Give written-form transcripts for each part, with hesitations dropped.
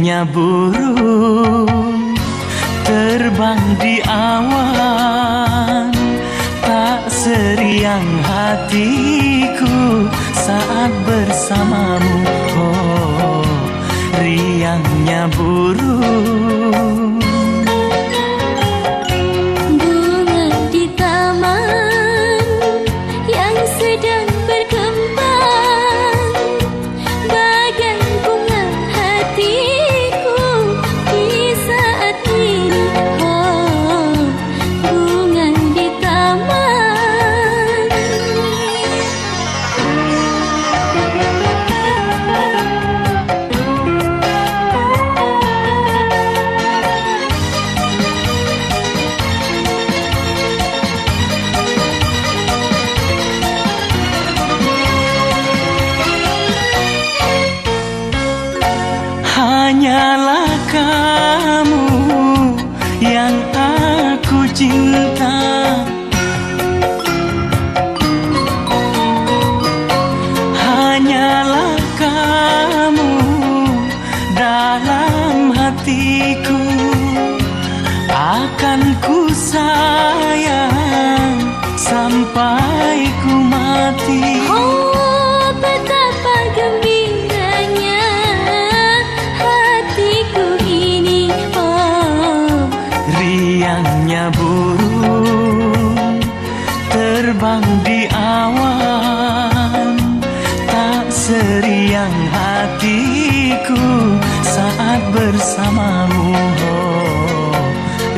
Riangnya burung terbang di awan, tak seriang hatiku saat bersamamu. Oh, riangnya burung. Bunga di taman yang sedang berkembang, bagai bunga hatiku di saat ini. Oh, bunga di taman. Hanyalah kamu yang aku cinta, hanyalah kamu dalam hatiku. Akan ku sayang sampai ku mati. Oh, betapa gembiranya hatiku ini. Oh, Riangnya burung terbang di awan, tak seriang hatiku saat bersamamu. Oh,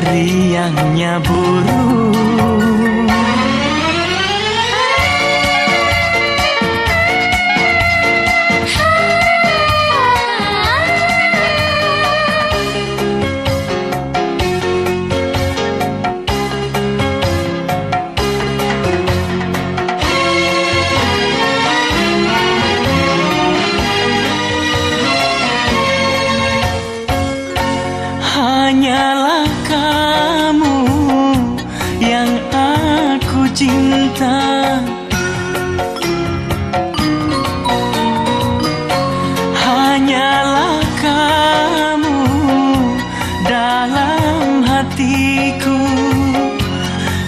riangnya burung. Hanyalah kamu yang aku cinta, hanyalah kamu dalam hatiku.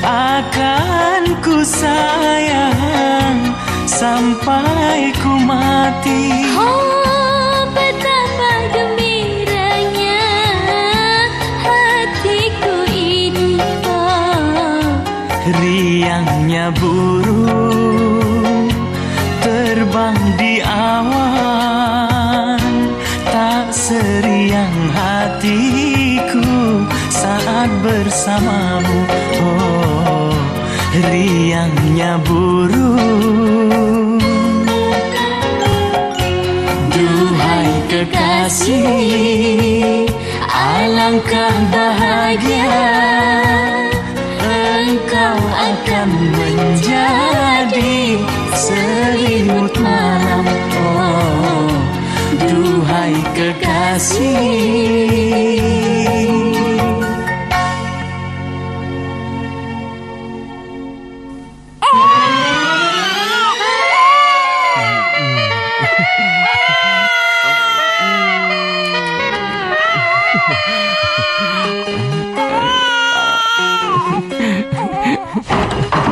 Akan ku sayang sampai ku mati. oh, betapa gembiranya hatiku ini. Oh, Riangnya burung terbang di awan, tak seriang hatiku saat bersamamu. Oh, riangnya burung. Duhai kekasih, alangkah bahagia engkau akan menjadi selimut malam. Oh, duhai kekasih.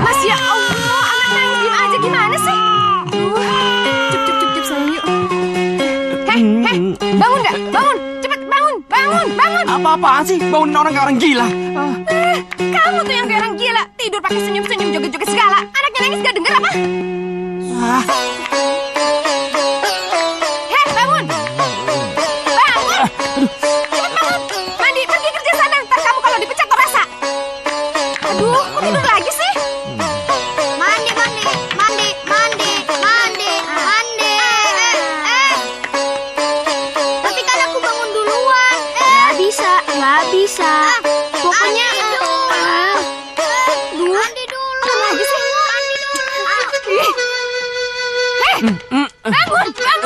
Mas, ya Allah, anak nangis diem aja gimana sih? Cep sayang yuk. Heh, bangun nggak? Bangun, cepet bangun. Apa-apaan sih? Bangunin orang kayak orang gila. Kamu tuh yang kayak orang gila, tidur pakai senyum-senyum joget-joget segala. Anaknya nangis gak denger apa? Ah, Heh, bangun. Bangun. Cepet bangun. Mandi, pergi kerja sana. Ntar kamu kalau dipecat tuh rasa. Aduh, kok tidur lagi sih? Mandi. Tapi kan aku bangun duluan. nggak bisa. Pokoknya Mandi dulu. Apa lagi sih? Mandi dulu. Heh, bangun. Cepetan,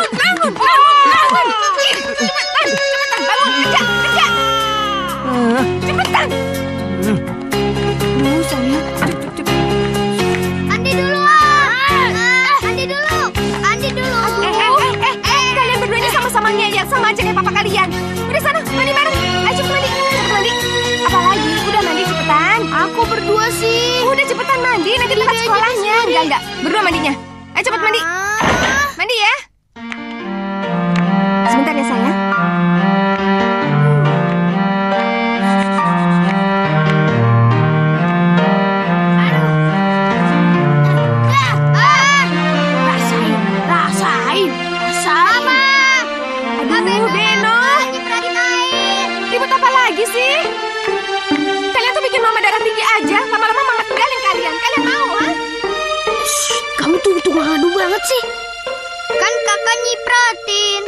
bangun, kerja. Cepetan. sayang. mandi nanti telat sekolahnya. Enggak. Berdua mandinya. Ayo cepet mandi. Mandi ya. Sebentar ya sayang. Rasain. Aduh, Beno. Ribut apa lagi sih? Kalian tuh bikin mama darah tinggi aja. Lama-lama mama tinggalin kalian. Kalian mau, ha? Kamu tuh ngadu banget sih. Kan kakak nyipratin.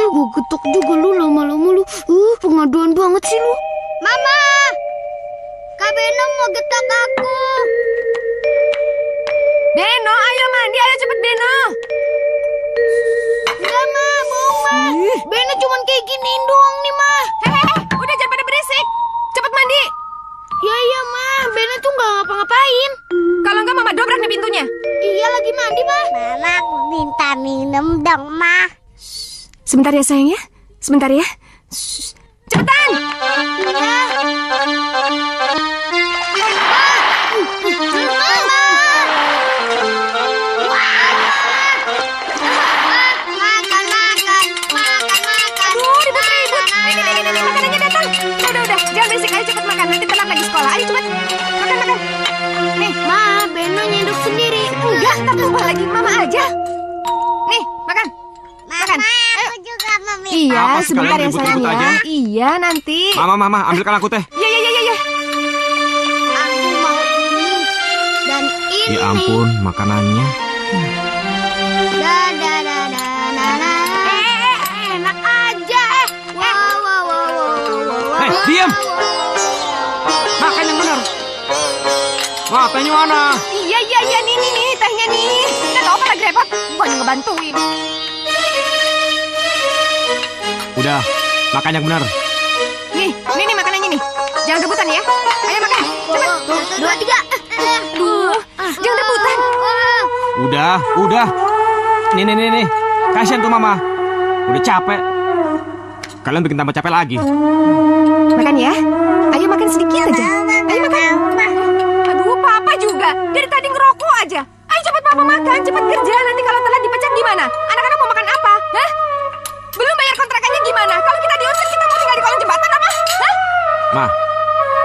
Gue getok juga lu lama-lama lu. Pengaduan banget sih lu. Mama, Kak Beno mau getak aku. Beno, ayo mandi. Ayo cepet, Beno. Enggak, Ma, bohong, Ma. Beno cuman kayak giniin doang nih, Ma. Hehehe, udah jangan pada berisik. Cepet mandi. Iya, Ma. Beno tuh nggak ngapa-ngapain. Kalau enggak mama dobrak nih pintunya. Iya, lagi mandi, Ma. Mama, aku minta minum dong, Ma. Sebentar ya sayang ya. Sebentar ya. Shh. Cepetan. Aduh, ribut-ribut. Nih, makanannya datang. Udah. Jangan berisik, ayo cepet makan. Nanti telat lagi sekolah. Ayo cepet. Makan. Nih, Ma, Beno nyendok sendiri. enggak, ntar lupa lagi. Mama aja. Nih, makan. Makan. Aku juga mau minum. Iya, Apa, sebentar sekalian ya sayang ribut-ribut ya. aja? Iya, nanti. Mama, ambilkan aku teh. Iya. Aku mau ini dan ini. Ya ampun, makanannya. Enak aja. Wow. Diam. Makan yang benar. Wah, tehnya mana? Iya, nih, tehnya nih. Nggak tahu apa lagi repot. Bukan ngebantuin. Udah, makan yang benar. Nih makanannya nih. Jangan rebutan ya. Ayo makan. Cepet. 2, 3. Duh, jangan rebutan. Udah. Nih. Kasihan tuh mama. Udah capek. Kalian bikin tambah capek lagi. Makan ya. Ayo makan sedikit aja. Ayo makan. Aduh, papa juga. Dari tadi ngerokok aja. Ayo cepet papa makan. Cepet kerja. Nanti kalau telat dipecat gimana? Anak-anak mau makan apa? Hah? Belum bayar kontrakannya gimana? Kalau kita diusir kita mau tinggal di kolong jembatan apa? Hah? Ma,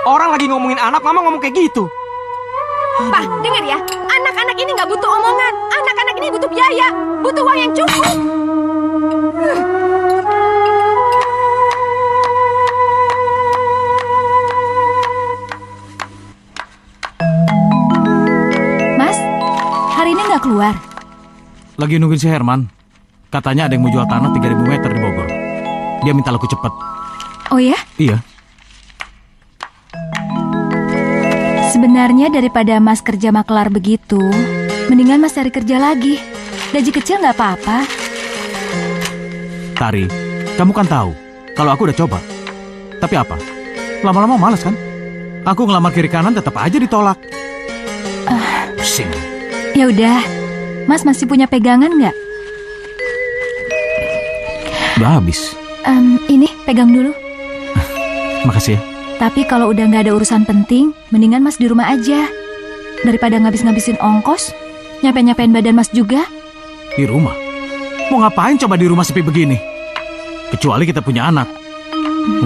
orang lagi ngomongin anak, mama ngomong kayak gitu. Pak, dengar ya. Anak-anak ini nggak butuh omongan. Anak-anak ini butuh biaya. Butuh uang yang cukup. Mas, hari ini nggak keluar? Lagi nungguin si Herman. Katanya ada yang mau jual tanah 3.000 meter di Bogor. Dia minta laku cepet. Oh ya? Iya. Sebenarnya daripada Mas kerja makelar begitu, mendingan Mas cari kerja lagi. Gaji kecil nggak apa-apa. Tari, kamu kan tahu kalau aku udah coba. Tapi apa? Lama-lama malas kan? Aku ngelamar kiri kanan tetap aja ditolak. Pusing. Ya udah, Mas masih punya pegangan nggak? Udah habis. Ini pegang dulu. Makasih ya. Tapi kalau udah nggak ada urusan penting, mendingan Mas di rumah aja. Daripada ngabis-ngabisin ongkos, nyapain badan Mas juga. Di rumah? Mau ngapain coba di rumah sepi begini? Kecuali kita punya anak.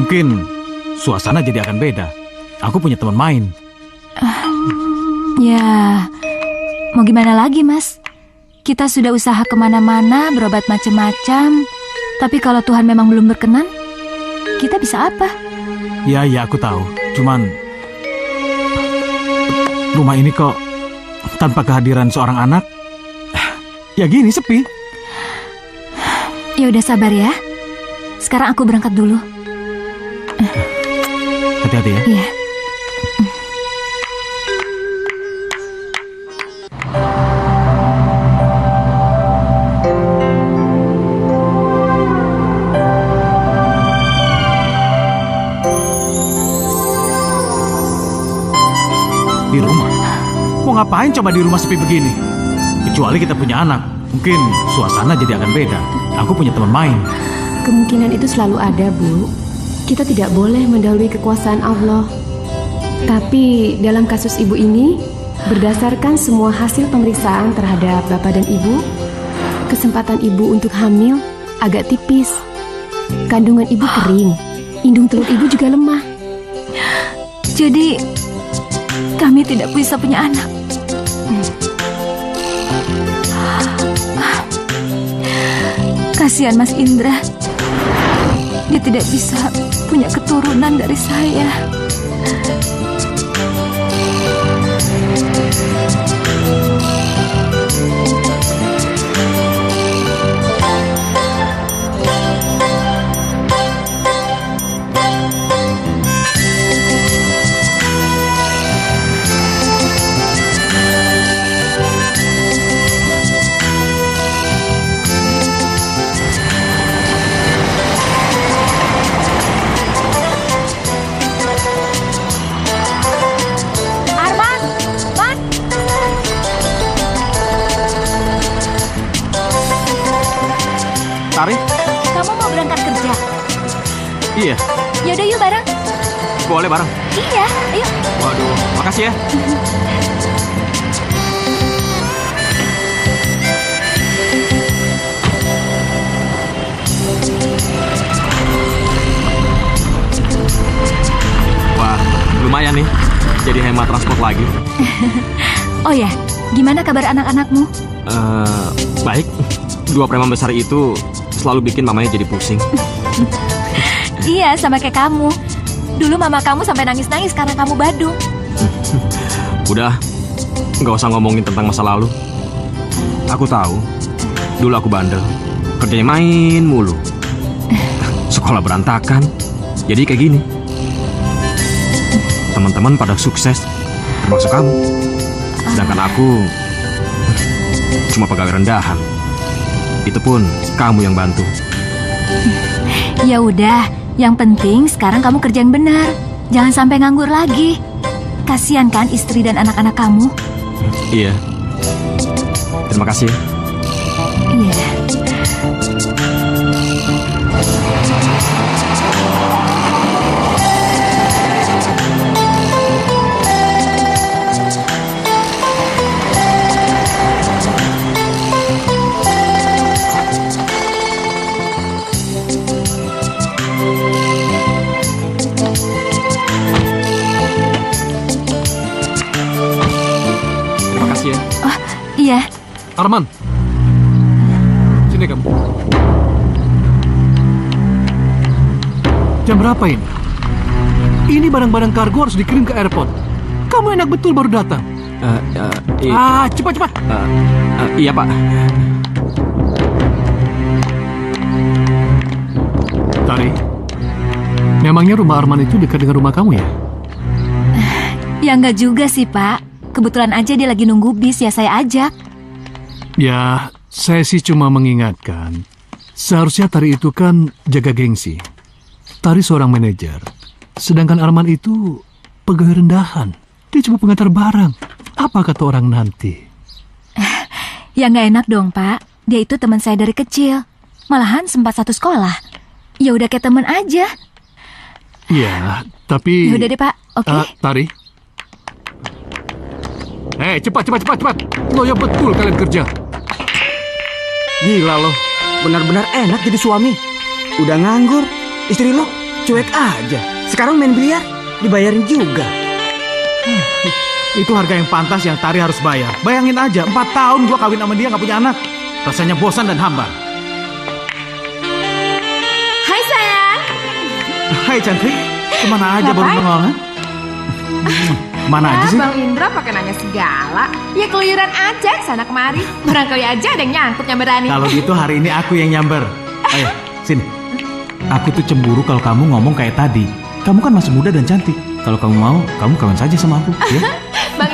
Mungkin suasana jadi akan beda. Aku punya teman main. Ya, mau gimana lagi Mas? Kita sudah usaha kemana-mana, berobat macam-macam. Tapi kalau Tuhan memang belum berkenan, kita bisa apa? Ya, aku tahu. Cuman rumah ini kok tanpa kehadiran seorang anak, ya gini sepi. Ya udah sabar ya. Sekarang aku berangkat dulu. Hati-hati ya. Iya. Di rumah? Mau ngapain coba di rumah sepi begini? Kecuali kita punya anak. Mungkin suasana jadi akan beda. Aku punya teman main. Kemungkinan itu selalu ada, Bu. kita tidak boleh mendahului kekuasaan Allah. Tapi dalam kasus ibu ini, berdasarkan semua hasil pemeriksaan terhadap bapak dan ibu, kesempatan ibu untuk hamil agak tipis. Kandungan ibu kering, indung telur ibu juga lemah. Jadi, kami tidak bisa punya anak. Kasihan Mas Indra. Dia tidak bisa punya keturunan dari saya. Tari? Kamu mau berangkat kerja? Iya. Yaudah yuk bareng. Boleh bareng? Iya, ayo. Waduh, makasih ya. Wah, lumayan nih. Jadi hemat transport lagi. Oh ya, gimana kabar anak-anakmu? Baik. Dua preman besar itu selalu bikin mamanya jadi pusing. Iya, sama kayak kamu. Dulu mama kamu sampai nangis-nangis karena kamu badung. Udah, nggak usah ngomongin tentang masa lalu. Aku tahu, dulu aku bandel, kerjanya main mulu. Sekolah berantakan, jadi kayak gini. Teman-teman pada sukses, termasuk kamu. Sedangkan aku cuma pegawai rendahan. Itu pun kamu yang bantu. Ya udah, yang penting sekarang kamu kerja yang benar. Jangan sampai nganggur lagi. Kasian kan istri dan anak-anak kamu? Iya. Terima kasih. Iya. Iya. Arman, sini kamu. Jam berapa ini? Ini barang-barang kargo harus dikirim ke airport. Kamu enak betul baru datang. Cepat-cepat. Iya, Pak. Tari, memangnya rumah Arman itu dekat dengan rumah kamu ya? Ya enggak juga sih, Pak. Kebetulan aja dia lagi nunggu bis, ya saya ajak. Ya, saya sih cuma mengingatkan. Seharusnya Tari itu kan jaga gengsi. Tari seorang manajer. Sedangkan Arman itu pegawai rendahan. Dia cuma pengantar barang. Apa kata orang nanti? Ya nggak enak dong, Pak. Dia itu teman saya dari kecil. Malahan sempat satu sekolah. Ya udah kayak teman aja. Iya, tapi... Ya udah deh, Pak. Oke. Tari. Cepat. Loyo betul kalian kerja. Gila lo, benar-benar enak jadi suami. Udah nganggur, istri lo cuek aja. Sekarang main biliar, dibayarin juga. Itu harga yang pantas yang Tari harus bayar. Bayangin aja, 4 tahun gua kawin sama dia gak punya anak. Rasanya bosan dan hambar. Hai sayang. Hai cantik, kemana aja baru nongol? Mana aja sih? Bang Indra pakai nanya segala. Ya keluyuran aja sana kemari. Barangkali aja ada yang nyangkut nyamberani. Kalau gitu hari ini aku yang nyamber. Ayo, sini. Aku tuh cemburu kalau kamu ngomong kayak tadi. Kamu kan masih muda dan cantik. Kalau kamu mau, kamu kawin saja sama aku, ya? Bang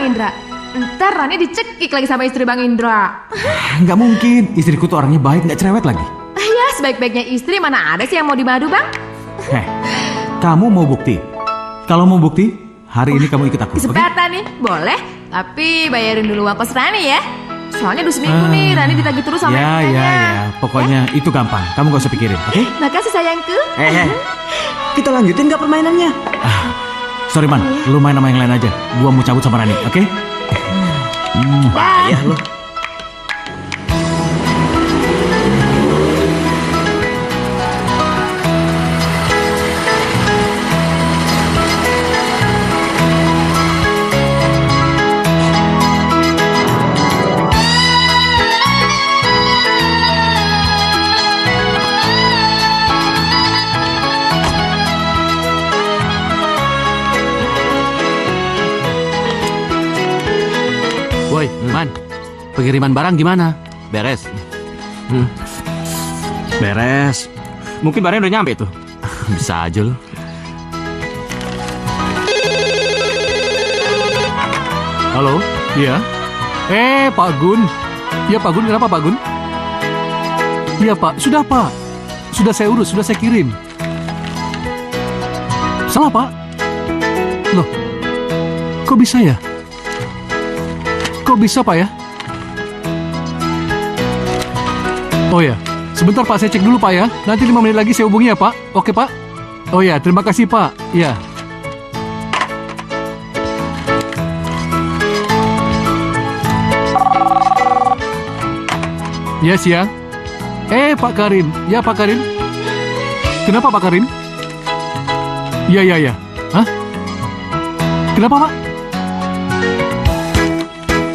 Indra. Ntar Rani dicekik lagi sama istri Bang Indra. Nggak mungkin. Istriku tuh orangnya baik, nggak cerewet lagi. Ya sebaik-baiknya istri mana ada sih yang mau dimadu, Bang? Kamu mau bukti? Kalau mau bukti, hari ini kamu ikut aku. Kesempatan nih, boleh. Tapi bayarin dulu uang kos Rani ya. Soalnya udah seminggu nih, Rani ditagih terus sama Ya, pokoknya itu gampang. Kamu gak usah pikirin, oke? Makasih sayangku. Kita lanjutin nggak permainannya? Sorry Man, lu main sama yang lain aja. Gua mau cabut sama Rani, oke? Bahaya lo. Woi, Man, pengiriman barang gimana? Beres? Beres. Mungkin barangnya udah nyampe tuh. Bisa aja lu. Halo? Iya? Pak Gun. Iya, Pak Gun. Kenapa, Pak Gun? Iya, Pak. Sudah, Pak. Sudah saya urus, sudah saya kirim. Salah, Pak. Loh, kok bisa ya? Kok bisa, Pak ya? Oh ya, sebentar Pak, saya cek dulu Pak ya. Nanti 5 menit lagi saya hubungi ya Pak. Oke Pak? Oh ya, terima kasih Pak. Ya. Ya siang. Pak Karim. Ya Pak Karim. Kenapa Pak Karim? Ya. Hah? Kenapa Pak?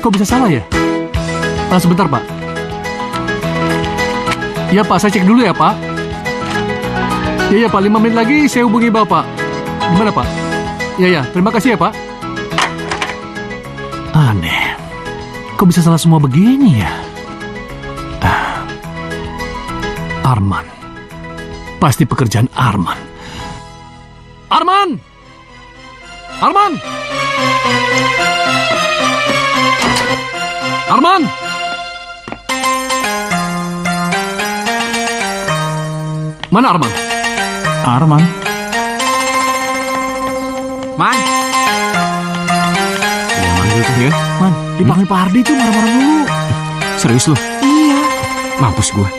Kok bisa salah ya? Sebentar Pak. Ya Pak, saya cek dulu ya Pak. Ya Pak, 5 menit lagi saya hubungi Bapak. Gimana Pak? Ya, terima kasih ya Pak. Aneh. Kok bisa salah semua begini ya? Arman. Pasti pekerjaan Arman. Arman! Arman! Arman! Mana Arman? Arman? Man! Ya, manggil tuh ya. Man, dipanggil Pak Ardi tuh marah-marah dulu. Serius lu? Iya. Mampus gue.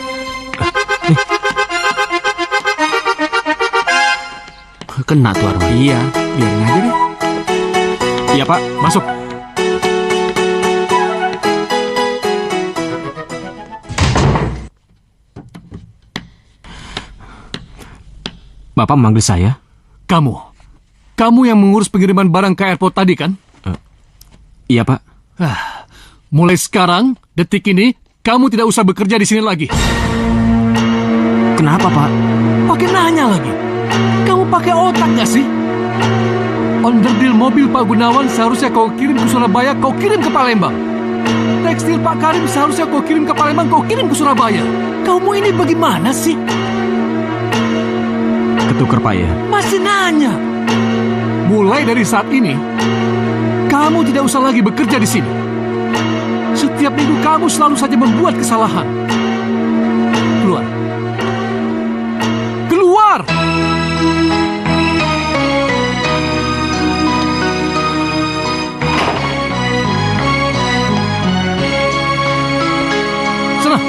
Kena tuh Arman. Iya, biarin aja deh. Iya Pak, masuk. Bapak memanggil saya? Kamu yang mengurus pengiriman barang ke airport tadi kan? Iya Pak. Mulai sekarang, detik ini, kamu tidak usah bekerja di sini lagi. Kenapa Pak? Pakai nanya lagi. Kamu pakai otak gak sih? Onderdil mobil Pak Gunawan seharusnya kau kirim ke Surabaya, kau kirim ke Palembang. Tekstil Pak Karim seharusnya kau kirim ke Palembang, kau kirim ke Surabaya. Kamu ini bagaimana sih? Ketuker Pak ya? Masih nanya. Mulai dari saat ini, kamu tidak usah lagi bekerja di sini. Setiap minggu kamu selalu saja membuat kesalahan. Keluar. Keluar! Sana.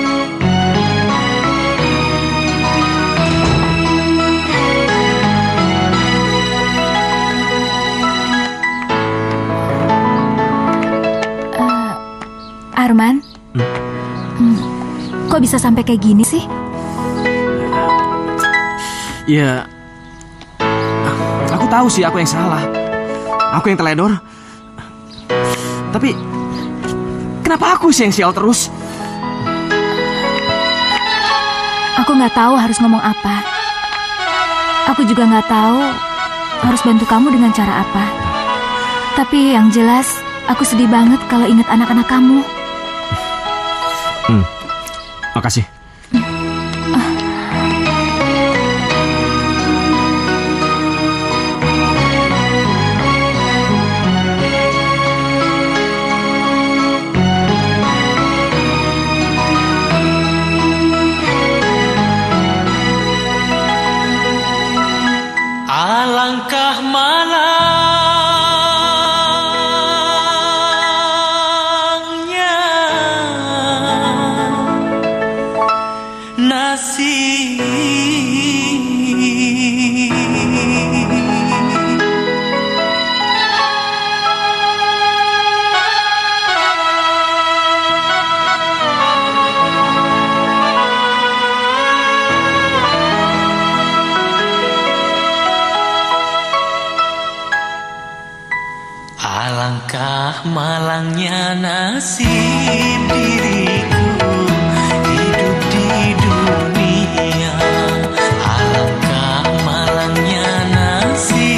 Arman, kok bisa sampai kayak gini sih? Ya, aku tahu sih aku yang salah. Aku yang teledor. Tapi, kenapa aku sih yang sial terus? Aku nggak tahu harus ngomong apa. Aku juga nggak tahu harus bantu kamu dengan cara apa. Tapi yang jelas, aku sedih banget kalau ingat anak-anak kamu. Makasih. Alangkah malangnya malangnya nasib diriku hidup di dunia. Alangkah malangnya nasib.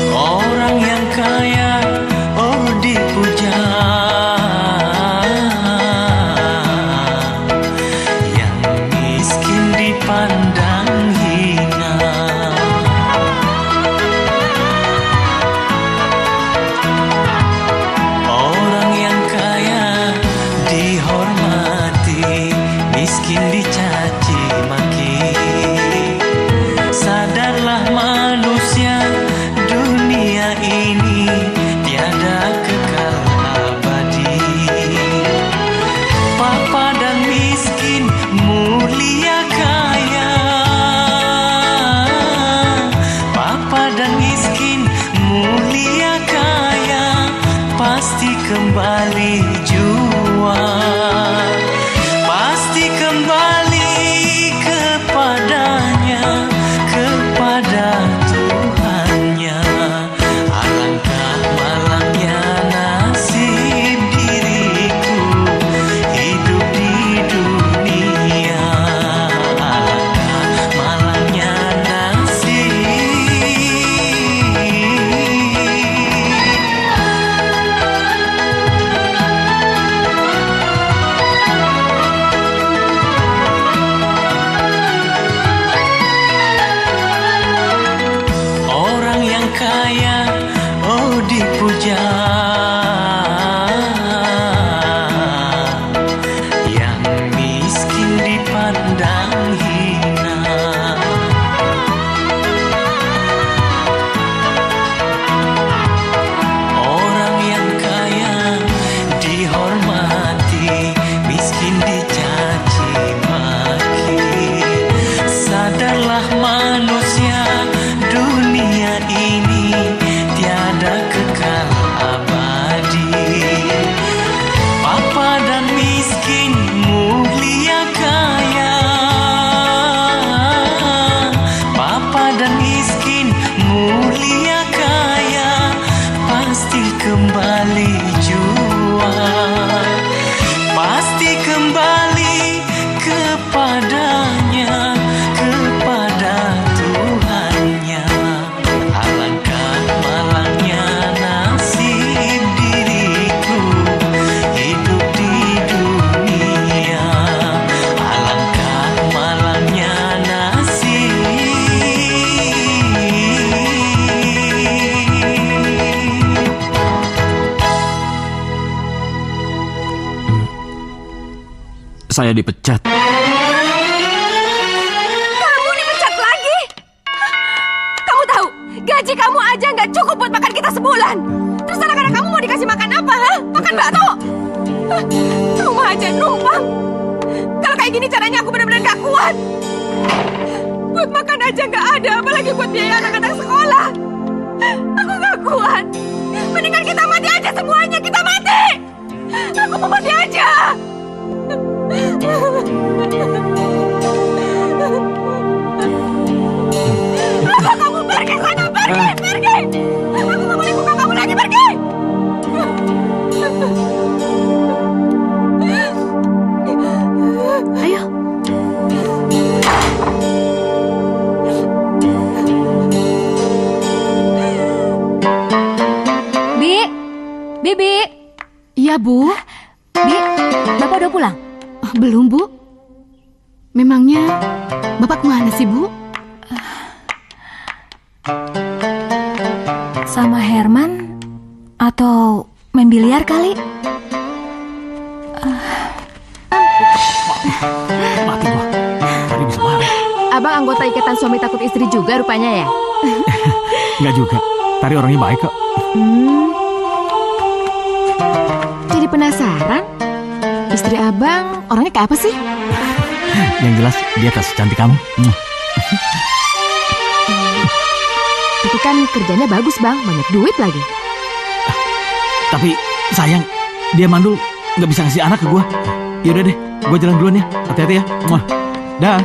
Orang yang kaya, oh dipuja, yang miskin dipandang hina. Orang yang kaya dihormati, miskin dicaci maki. Sadarlah manusia, dunia ini tiada kekal abadi. Papa dan miskin, mulia kaya. Papa dan miskin, mulia kaya, pasti kembali jua. Pasti kembali kepadanya, kepada Tuhannya. Alangkah malangnya nasib diriku hidup di dunia. Alangkah malangnya nasib. Orang yang kaya, oh dipuja, yang miskin dipandang hina. Orang yang kaya dihormati, miskin dicaci maki. Sadarlah manusia, dunia ini tiada kekal abadi. Papa dan miskin, mulia kaya. Papa dan miskin, mulia kaya, pasti kembali jua. Pasti kembali kepadanya, kepada Tuhannya. Alangkah malangnya nasib diriku hidup di dunia. Alangkah malangnya nasib. Saya dipecat. Kamu dipecat lagi? Kamu tahu, gaji kamu aja nggak cukup buat makan kita sebulan. Terus anak-anak kamu mau dikasih makan apa, ha? Makan bakso? Kamu aja numpang. Kalau kayak gini caranya aku benar-benar nggak kuat. Buat makan aja nggak ada, apalagi buat biaya anak-anak sekolah. Aku nggak kuat. Mendingan kita mati aja semuanya, kita mati. Aku mau mati aja. Kamu pergi sana, pergi. Aku nggak boleh buka kamu lagi, pergi. Ayo. Bibi. Iya, Bu. Bi, Bapak udah pulang? Belum, Bu. Memangnya Bapak kemana sih, Bu? Sama Herman atau main biliar kali? Mati gua. Tadi bisa marah. Abang anggota ikatan suami takut istri juga rupanya ya? Enggak juga. Tari orangnya baik kok. Jadi penasaran? Istri abang orangnya kayak apa sih? Yang jelas dia tak secantik kamu. Itu kan kan kerjanya bagus bang, banyak duit lagi. Tapi sayang, dia mandul nggak bisa ngasih anak ke gue. Yaudah deh, gue jalan duluan ya. Hati-hati ya. Muah. Dah.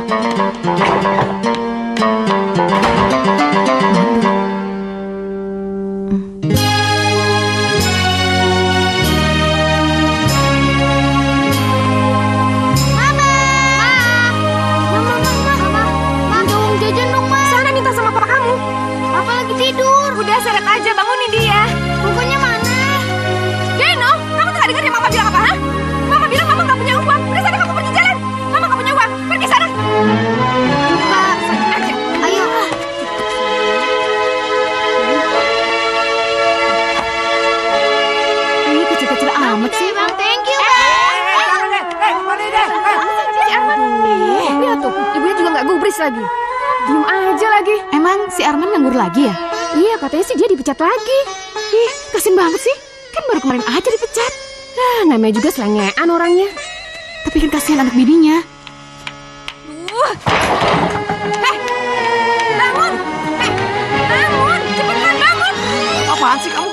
Udah seret aja, bangunin dia. Bukunya mana? Geno, kamu tuh gak denger yang mama bilang apa, ha? Mama bilang mama gak punya uang. Udah sana kamu pergi jalan. Mama gak punya uang, pergi sana. Buka. Aja. Ayo. Ini kecil-kecil amat sih. Bang, thank you, Si Arman. Lihat tuh, ibunya juga gak gubris lagi. Diem aja lagi. Emang si Arman nganggur lagi ya? Iya, katanya sih dia dipecat lagi. Ih, kasian banget sih. Kan baru kemarin aja dipecat. Namanya juga selengean orangnya. Tapi kan kasihan anak bininya. Hei, bangun. Bangun, cepetan bangun. Apaan sih kamu?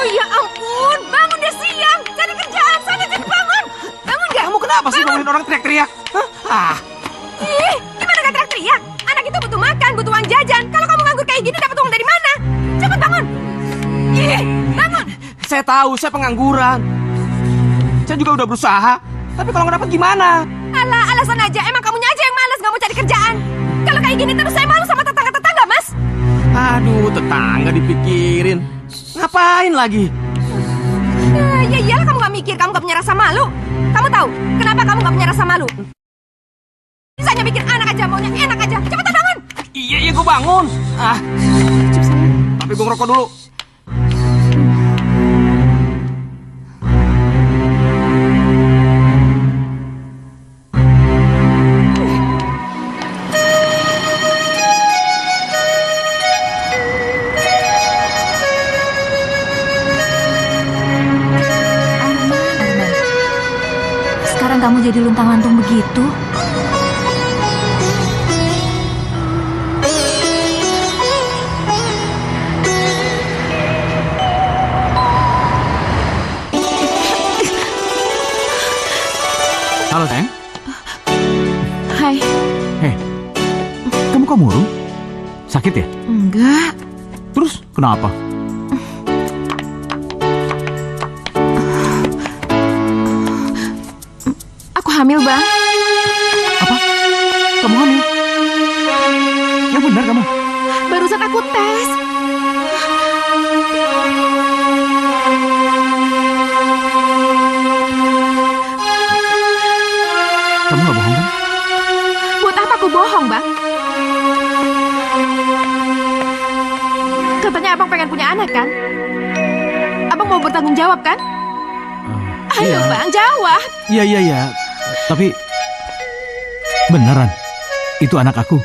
Ya ampun, bangun deh siang. Cari kerjaan, sana cepet bangun. Bangun gak? Kamu kenapa sih bangunin orang teriak-teriak? Hah? Ih, gimana gak teriak-teriak? Anak itu butuh makan, butuh uang jajan. Kalau kamu nganggur kayak gini dapat uang dari mana? Cepet bangun. Ih, bangun. Saya tahu, saya pengangguran. Saya juga udah berusaha. Tapi kalau nggak dapat gimana? Alah, alasan aja. Emang kamunya aja yang malas gak mau cari kerjaan. Kalau kayak gini terus saya malu sama tetangga-tetangga, Mas. Aduh, tetangga dipikirin. Ngapain lagi? Ya iyalah kamu gak mikir, kamu gak punya rasa malu. Kamu tahu kenapa kamu gak punya rasa malu? Bisanya bikin anak aja, maunya enak aja. Cepetan bangun. Iya, gue bangun. Tapi gue ngerokok dulu. Sekarang kamu jadi luntang-lantung begitu. Halo, sayang. Hai. Kamu kok murung? Sakit ya? Enggak. Terus kenapa? Aku hamil, Bang. Apa? Kamu hamil? Yang benar kamu? Barusan aku tes. Kamu gak bohong kan? Buat apa aku bohong, Bang? Katanya Abang pengen punya anak, kan? Abang mau bertanggung jawab, kan? Ayo, iya. Bang, jawab. Iya. Tapi beneran, itu anak aku.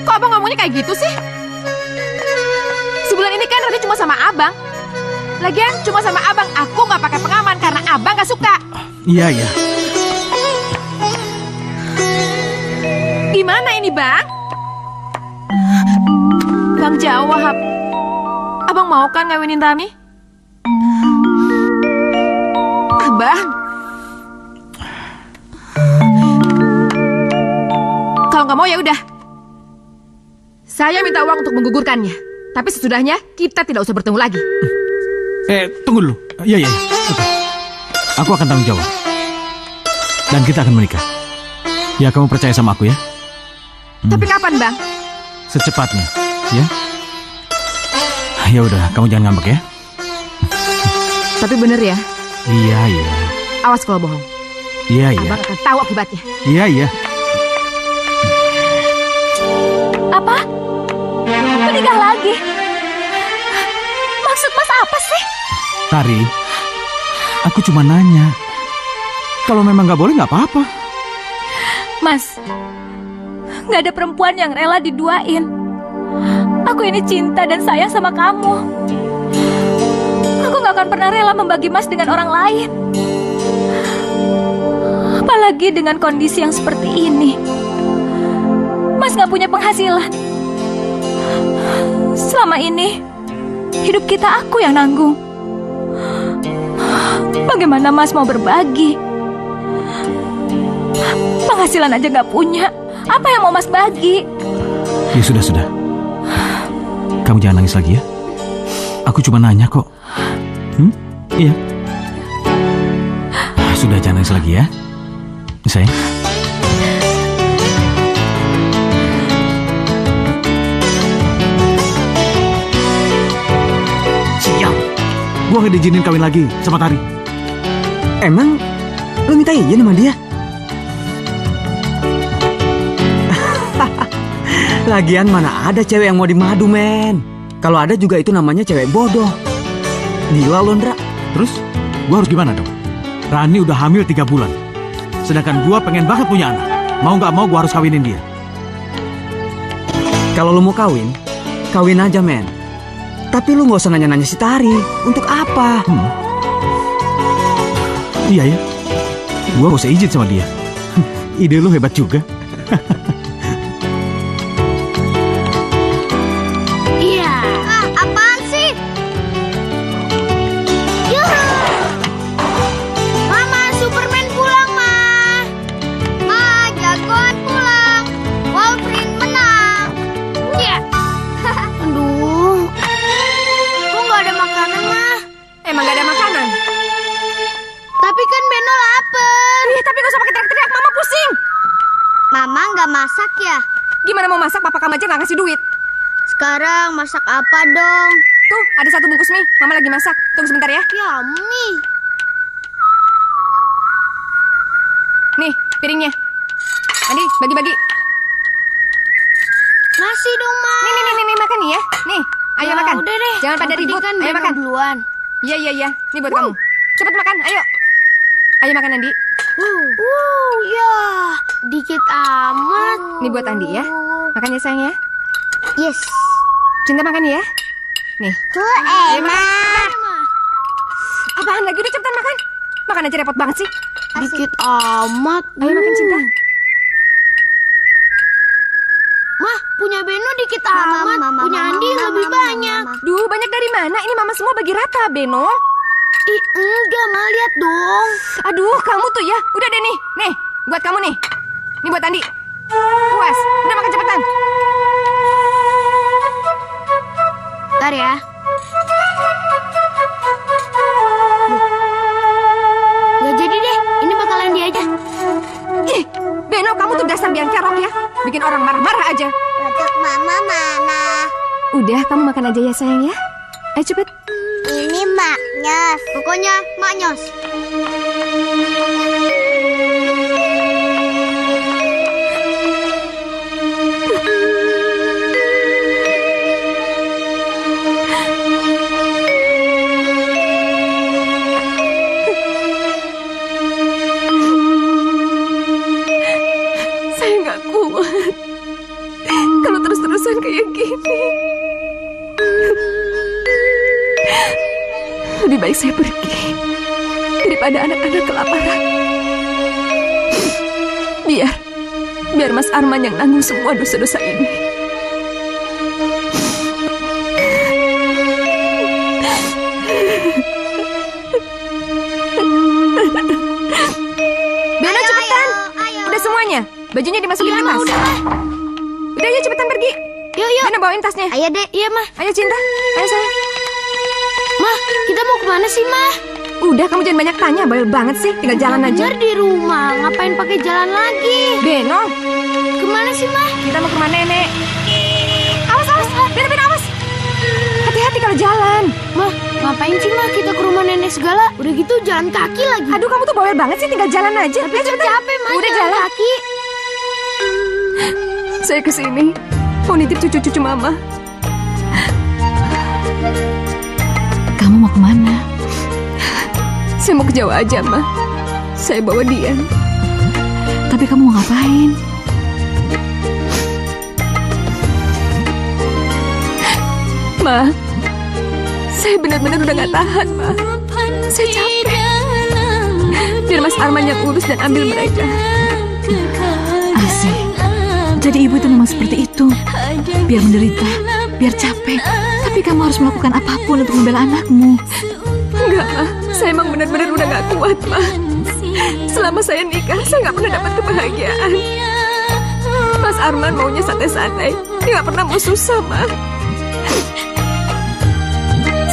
Kok Abang ngomongnya kayak gitu sih? Sebulan ini kan Rani cuma sama Abang. Lagian cuma sama Abang, aku nggak pakai pengaman karena Abang nggak suka. Iya. Gimana ini, Bang? Bang, jawab. Abang mau kan ngawinin Rani? Abang. Kalau nggak mau ya udah. Saya minta uang untuk menggugurkannya. Tapi sesudahnya kita tidak usah bertemu lagi. Tunggu dulu. Iya. Oke. Aku akan tanggung jawab. Dan kita akan menikah. Ya, kamu percaya sama aku ya? Tapi kapan, Bang? Secepatnya, ya? Ya udah, kamu jangan ngambek ya. Tapi bener ya? Iya. Awas kalau bohong. Iya. Abang akan tahu akibatnya. Iya. Apa? Menikah lagi? Maksud Mas apa sih? Tari, aku cuma nanya. Kalau memang nggak boleh, nggak apa-apa. Mas, nggak ada perempuan yang rela diduain. Aku ini cinta dan sayang sama kamu. Aku nggak akan pernah rela membagi Mas dengan orang lain. Apalagi dengan kondisi yang seperti ini. Mas nggak punya penghasilan. Selama ini, hidup kita aku yang nanggung. Bagaimana Mas mau berbagi? Penghasilan aja gak punya. Apa yang mau Mas bagi? Ya sudah. Kamu jangan nangis lagi ya. Aku cuma nanya kok. Iya. Sudah, jangan nangis lagi ya. Sayang. Siap. Gua gak diizinin kawin lagi sama Tari. Emang lu minta izin sama dia? Lagian mana ada cewek yang mau dimadu, men. Kalau ada juga itu namanya cewek bodoh. Gila lo, Ndra. Terus gua harus gimana dong? Rani udah hamil 3 bulan. Sedangkan gua pengen banget punya anak. Mau gak mau gua harus kawinin dia. Kalau lu mau kawin, kawin aja, men. Tapi lu gak usah nanya-nanya si Tari. Untuk apa? Iya ya. Gua gak usah izin sama dia. Ide lu hebat juga. Apaan sih? Yuhu! Mama, Superman pulang, Ma. Ma, jagoan pulang. Wolverine menang. Ya. Aduh. Kok nggak ada makanan, Ma? Emang gak ada makanan? Tapi kan Beno lapar. Tapi gak usah pakai teriak-teriak, Mama pusing. Mama nggak masak ya? Gimana mau masak, papa kamu aja gak ngasih duit. Sekarang masak apa dong? Tuh, ada 1 bungkus mie. Mama lagi masak. Tunggu sebentar ya. Ya, mie. Nih, piringnya. Andi, bagi-bagi. Nasi dong, Ma. Nih, makan nih ya. Nih, ayo Ya, makan. udah deh. Jangan pada Yang ribut. penting kan Ayo Beno makan. duluan. Iya. Ini buat kamu. Cepet makan, ayo. Ayo makan, Andi. Ya, dikit amat. Ini buat Andi ya. Makan ya, sayang ya. Yes. Cinta makan ya. Nih. Ayo makan. Apaan lagi? Udah cepetan makan. Makan aja repot banget sih. Dikit amat. Ayo makan, Cinta. Mah, punya Beno dikit amat. Punya Andi lebih banyak. Duh, banyak dari mana? Ini mama semua bagi rata, Beno. Ih, enggak, Ma, lihat dong. Aduh, kamu tuh ya. Udah deh nih. Nih, buat kamu nih. Ini buat Andi. Puas. Udah makan cepetan. Bentar ya. Gak jadi deh, ini bakalan dia aja. Ih, Beno, kamu tuh dasar biang kerok ya. Bikin orang marah-marah aja. Untuk mama mana? Udah, kamu makan aja ya, sayang ya. Ayo cepet. Ini maknya. Pokoknya maknyos. Saya nggak kuat kalau terus-terusan kayak gini. Lebih baik saya pergi daripada anak-anak kelaparan. Biar Mas Arman yang nanggung semua dosa-dosa ini. Beno, cepetan. Udah semuanya. Bajunya dimasukin ke tas. Udah, ayo cepetan pergi. Yuk. Beno, bawain tasnya. Ayo, Dek. Iya, Ma. Ayo, Cinta. Ayo, sayang. Ma, kita mau kemana sih, Ma? Udah, kamu jangan banyak tanya. Bawel banget sih. Tinggal jalan aja. Bener di rumah. Ngapain pakai jalan lagi? Beno, Kemana sih, Ma? kita mau ke rumah nenek. Awas. Beno, awas. Hati-hati kalau jalan. Ma, ngapain sih, Ma? Kita ke rumah nenek segala. Udah gitu jalan kaki lagi. Aduh, kamu tuh bawel banget sih. Tinggal jalan aja. Tapi kan capek, Ma. Udah jalan jalan. kaki. Saya kesini mau nitip cucu-cucu mama. Kamu mau kemana? Saya mau ke Jawa aja, Ma. Saya bawa Dian. Tapi kamu mau ngapain? Ma, saya benar-benar udah gak tahan, Ma. Saya capek. Biar Mas Arman yang urus dan ambil mereka. Asih. Jadi ibu itu memang seperti itu. Biar menderita, biar capek. Tapi kamu harus melakukan apapun untuk membela anakmu. Enggak, Ma. Saya emang benar-benar udah gak kuat, Ma. Selama saya nikah, saya gak pernah dapat kebahagiaan. Mas Arman maunya santai-santai. Dia gak pernah mau susah, Ma.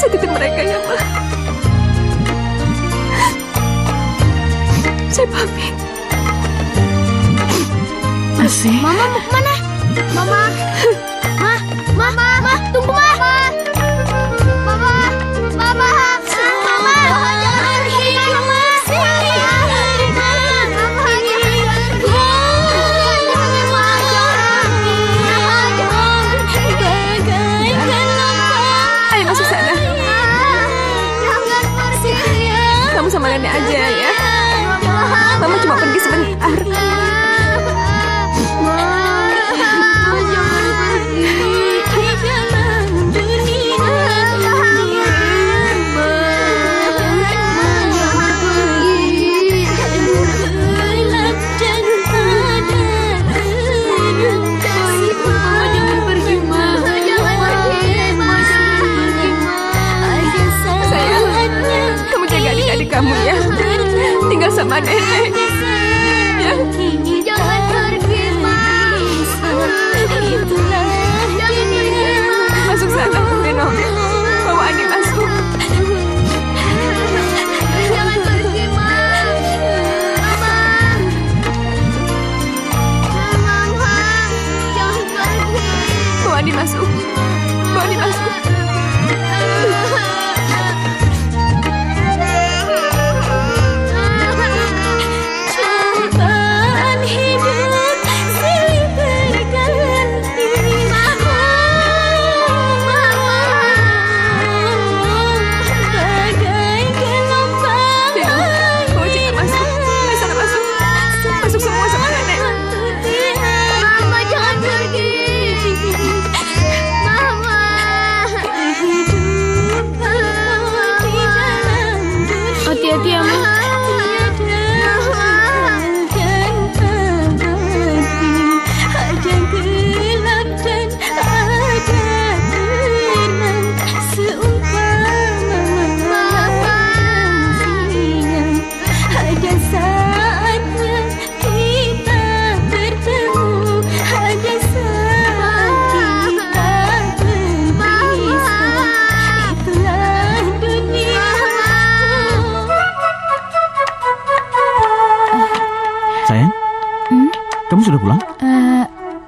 Saya titip mereka ya, Ma. Saya pamit. Asih. Mama mau kemana? Mama. Mama, tunggu Mama. Mama. Jangan pergi, Mama. Ayo masuk sana. Kamu sama nenek aja ya. Mama cuma pergi sebentar. Kamu ya, tinggal sama nenek. Ya. Jangan pergi, Mas. Masuk sana, Beno. Bawa Andi masuk. Jangan pergi, Mas. Mama, jangan pergi. Bawa Andi masuk. Bawa Andi masuk. Hati-hati ya, Ma. Kamu sudah pulang?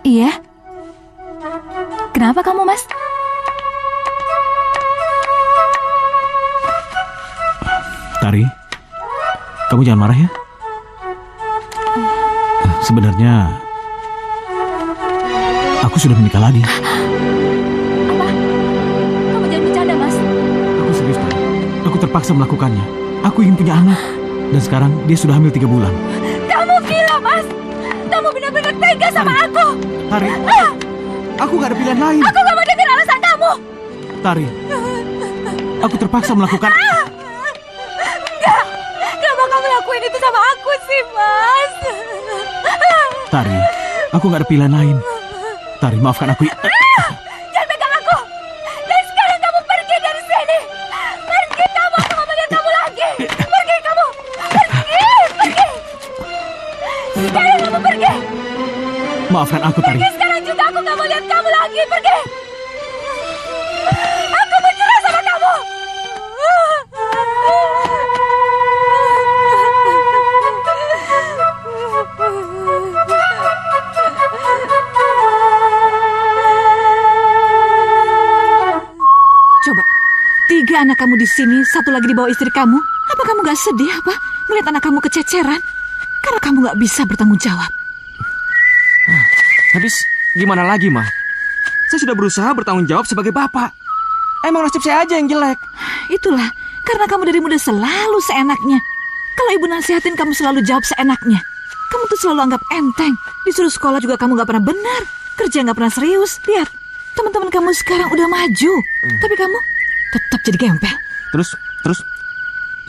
Iya. Kenapa kamu, Mas? Tari, kamu jangan marah ya. Sebenarnya aku sudah menikah lagi. Apa? Kamu jangan bercanda, Mas. Aku serius, Tari. Aku terpaksa melakukannya. Aku ingin punya anak. Dan sekarang dia sudah hamil 3 bulan. Kamu gila, Mas. Kamu benar-benar tega sama aku. Tari, aku gak ada pilihan lain. Aku gak mau dengar alasan kamu. Tari, aku terpaksa melakukan. Enggak. Kenapa kamu lakuin itu sama aku sih, Mas? Tari, aku gak ada pilihan lain. Tari, maafkan aku. Jangan pegang aku. Dan sekarang kamu pergi dari sini. Pergi kamu. Aku gak mau lihat kamu lagi. Pergi kamu. Pergi. Sekarang kamu pergi. Maafkan aku, Tari. Pergi sekarang juga. Aku gak mau lihat kamu lagi. Pergi. Aku menyerah sama kamu. Coba, 3 anak kamu di sini, 1 lagi di bawah istri kamu. Apa kamu gak sedih apa melihat anak kamu kececeran? Karena kamu gak bisa bertanggung jawab. Habis gimana lagi, Ma? Saya sudah berusaha bertanggung jawab sebagai bapak. Emang nasib saya aja yang jelek. Itulah, karena kamu dari muda selalu seenaknya. Kalau ibu nasihatin kamu selalu jawab seenaknya. Kamu tuh selalu anggap enteng. Disuruh sekolah juga kamu gak pernah benar. Kerja gak pernah serius. Lihat, teman-teman kamu sekarang udah maju. Tapi kamu tetap jadi gembel. Terus,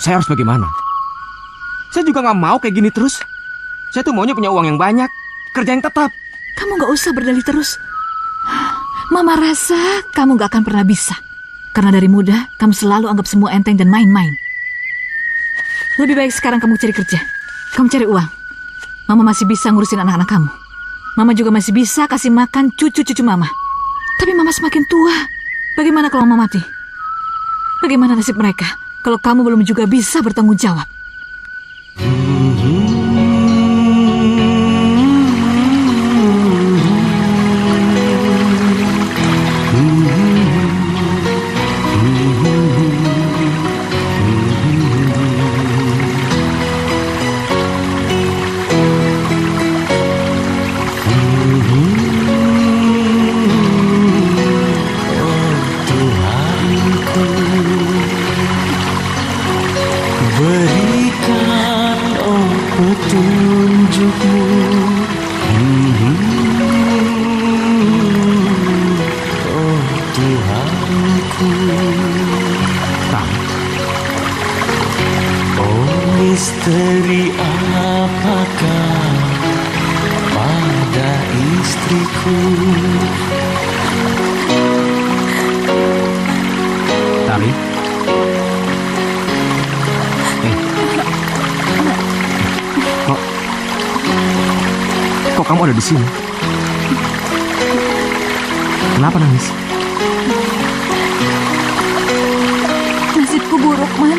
saya harus bagaimana? Saya juga gak mau kayak gini terus. Saya tuh maunya punya uang yang banyak, kerja yang tetap. Kamu gak usah berdalih terus. Mama rasa kamu gak akan pernah bisa. Karena dari muda, kamu selalu anggap semua enteng dan main-main. Lebih baik sekarang kamu cari kerja. Kamu cari uang. Mama masih bisa ngurusin anak-anak kamu. Mama juga masih bisa kasih makan cucu-cucu Mama. Tapi Mama semakin tua. Bagaimana kalau Mama mati? Bagaimana nasib mereka kalau kamu belum juga bisa bertanggung jawab? Misteri apakah pada istriku? Tari? Kok kamu ada di sini? Kenapa nangis? Nasibku buruk, Man.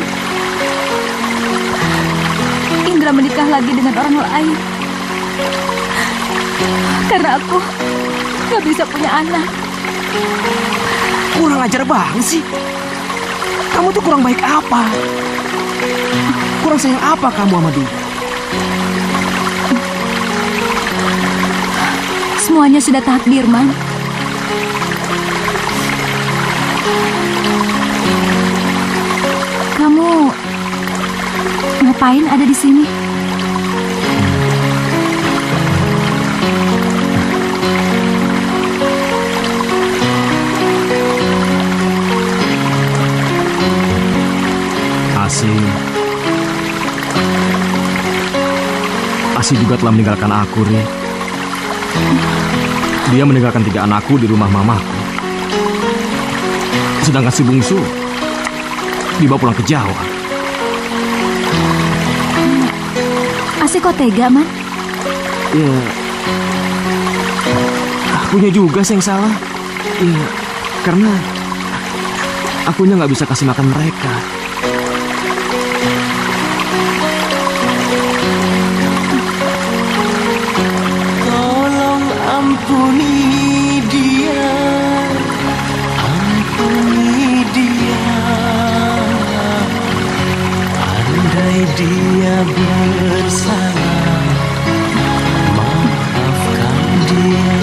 Indra menikah lagi dengan orang lain. Karena aku gak bisa punya anak. Kurang ajar banget sih. Kamu tuh kurang baik apa? Kurang sayang apa kamu sama dia? Semuanya sudah takdir, Man. Kamu ngapain ada di sini? Asi juga telah meninggalkan aku, Ri. Dia meninggalkan 3 anakku di rumah mamaku. Sedangkan si bungsu dibawa pulang ke Jawa. Asi kok tega, Man? Ya, akunya juga sih yang salah. Ya, karena akunya nggak bisa kasih makan mereka. Tolong ampuni dia, ampuni dia. Andai dia bersalah, maafkan dia.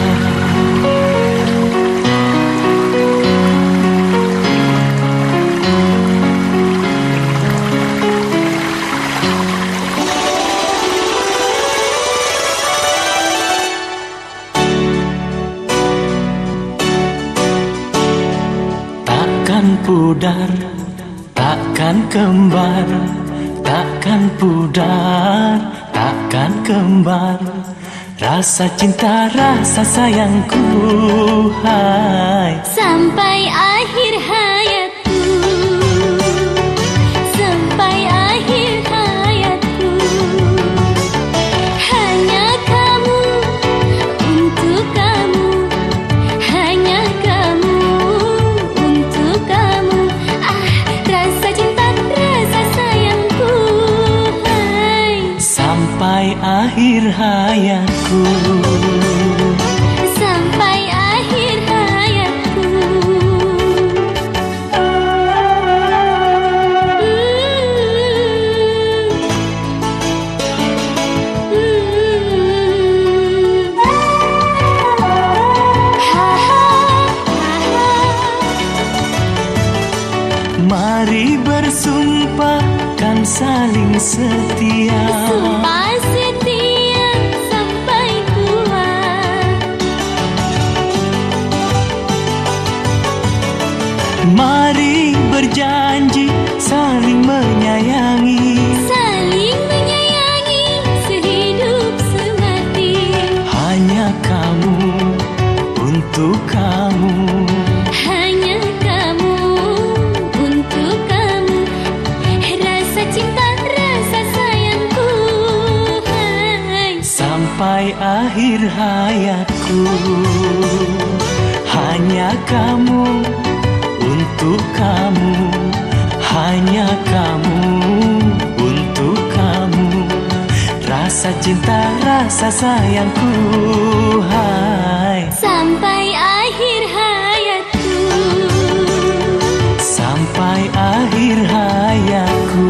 Takkan pudar, takkan kembar, takkan pudar, takkan kembar. Rasa cinta, rasa sayangku, hai. Sampai akhir hayatku, sampai akhir hayatku. Hanya kamu, untuk kamu. Hanya kamu, untuk kamu. Ah, rasa cinta, rasa sayangku, hai. Sampai akhir hayatku, sampai akhir hayatku. mari bersumpah kan saling setia. Sumpah setia sampai tua. Mari berjanji saling menyayangi. Saling menyayangi sehidup semati. Hanya kamu, untuk untuk kamu. Hanya kamu, untuk kamu. Rasa cinta, rasa sayangku. Hai. Sampai akhir hayatku. Hanya kamu, untuk kamu. Hanya kamu, untuk kamu. Rasa cinta, rasa sayangku. Hai. Sampai akhir hayatku. Sampai akhir hayatku.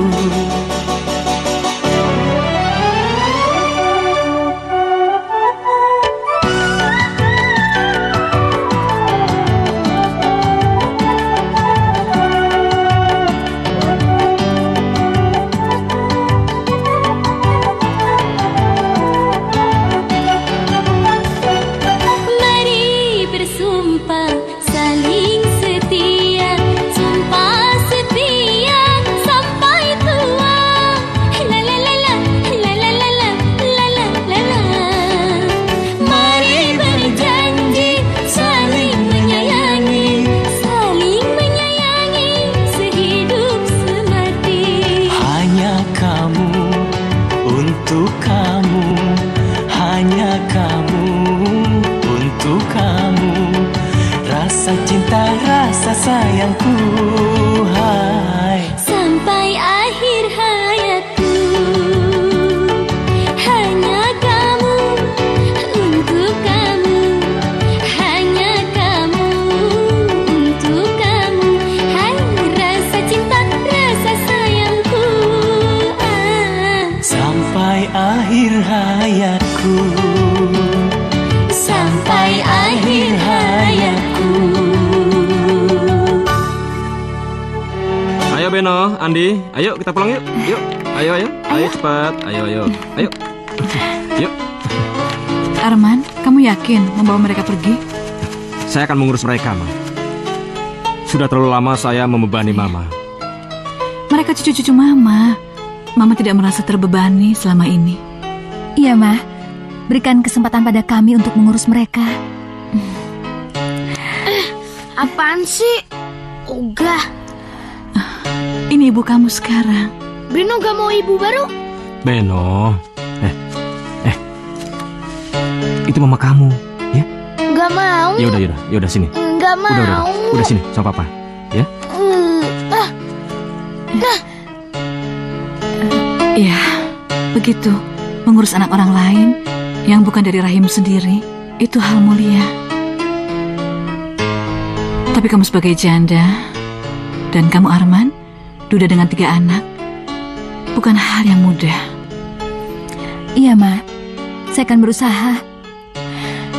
Mari bersumpah saling setia, sumpah setia sampai tua. La la la la, la la la la, la la la la. Mari berjanji saling menyayangi, saling menyayangi sehidup semati. Hanya kamu, untuk kamu. Hanya kamu, untuk kamu. Rasa cinta, rasa sayangku. Hai. Sampai akhir hayatku. Hanya kamu, untuk kamu. Hanya kamu, untuk kamu. Hai, rasa cinta, rasa sayangku. Sampai akhir hayatku. Sampai akhir hayatku. Ayo Beno, Andi, ayo kita pulang yuk. Yuk, ayo cepat. Ayo. Yuk. Arman, kamu yakin membawa mereka pergi? Saya akan mengurus mereka, Ma. Sudah terlalu lama saya membebani Mama. Mereka cucu-cucu Mama. Mama tidak merasa terbebani selama ini. Iya, Ma. Berikan kesempatan pada kami untuk mengurus mereka. Apaan sih? Ogah. Ini ibu kamu sekarang. Beno gak mau ibu baru? Beno, itu Mama kamu, ya? Gak mau. Ya udah sini. Gak mau. Udah sini sama Papa, ya? Ya, begitu. Mengurus anak orang lain yang bukan dari rahim sendiri, itu hal mulia. Tapi kamu sebagai janda, dan kamu Arman, duda dengan 3 anak, bukan hal yang mudah. Iya, Ma. Saya akan berusaha.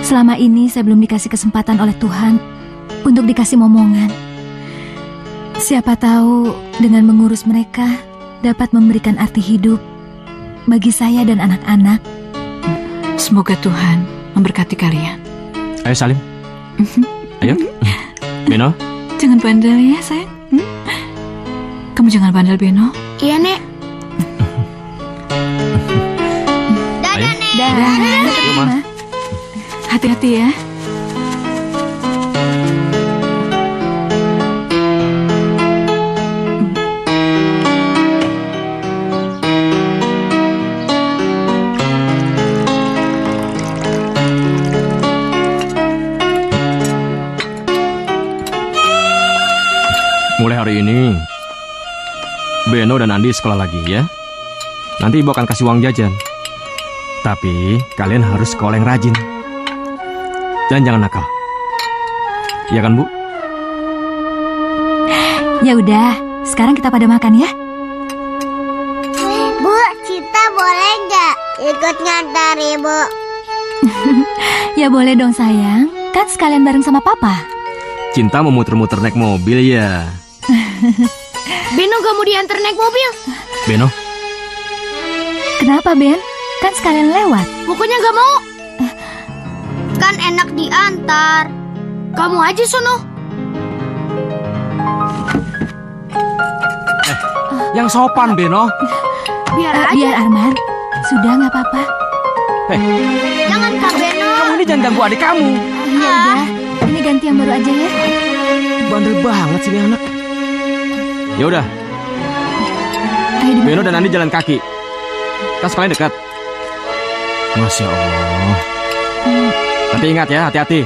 Selama ini saya belum dikasih kesempatan oleh Tuhan untuk dikasih momongan. Siapa tahu dengan mengurus mereka dapat memberikan arti hidup bagi saya dan anak-anak. Semoga Tuhan memberkati kalian. Ayo Salim. Ayo. Beno. Jangan bandel ya, sayang. Kamu jangan bandel, Beno. Iya, Nek. Dadah, Nek. Dadah. Yuk, Ma. Hati-hati ya. Mulai hari ini, Beno dan Andi sekolah lagi ya. Nanti Ibu akan kasih uang jajan. Tapi kalian harus sekolah yang rajin. Dan jangan nakal. Ya kan, Bu? Ya udah, sekarang kita pada makan ya. Bu, Cinta boleh nggak ikut ngantar Ibu? Ya boleh dong sayang, kan sekalian bareng sama Papa. Cinta mau muter-muter naik mobil ya. Beno gak mau diantar naik mobil. Beno, Kenapa Ben? Kan sekalian lewat. Pokoknya gak mau. Kan enak diantar. Kamu aja sono. yang sopan Beno. Biar aja. Biar Arman. Sudah nggak apa-apa. Jangan Kak Beno. Kamu ini jangan ganggu adik kamu. Ya udah, yang baru aja ya. Bandel banget sih ini anak. Ya udah. Beno dan Andi jalan kaki. Kan sekolahnya dekat. Masya Allah. Tapi ingat ya, hati-hati.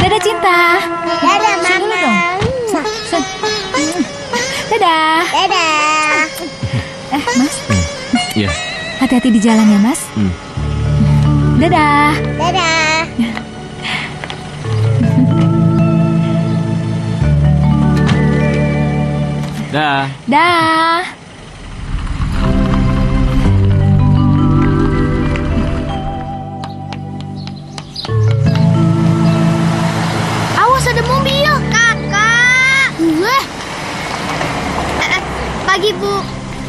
Dadah Cinta. Dadah Mama. Dadah. Dadah. Mas. Iya. Hati-hati di jalan ya, Mas. Dadah. Dadah. Dah. Dah. Awas ada mobil. Kakak. Pagi, Bu.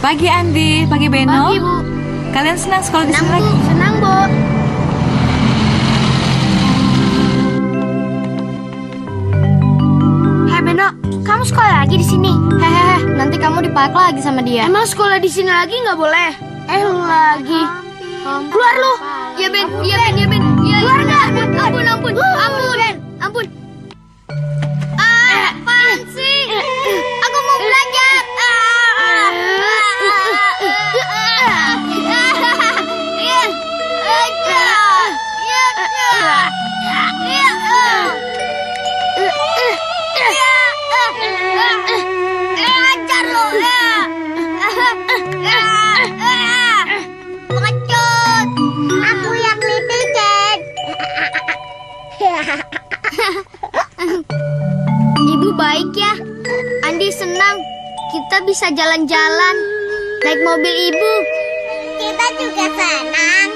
Pagi Andi, pagi Beno. Pagi, Bu. Kalian senang sekolah di sini Senang, Bu. lagi? Senang, Bu. Hei, Beno. Kamu sekolah lagi di sini? Hehehe, nanti kamu dipakai lagi sama dia. Emang sekolah di sini lagi nggak boleh? Lagi. Keluar lu. Ya Ben, ya Ben, ya Ben. Ya, keluar nggak? Ampun, ampun, ampun, ampun. Apaan sih? Aku mau belajar. Ajar lo. Pengecut. Aku yang Little Cat. Ibu baik ya. Andi senang. Kita bisa jalan-jalan. Naik mobil ibu. Kita juga senang.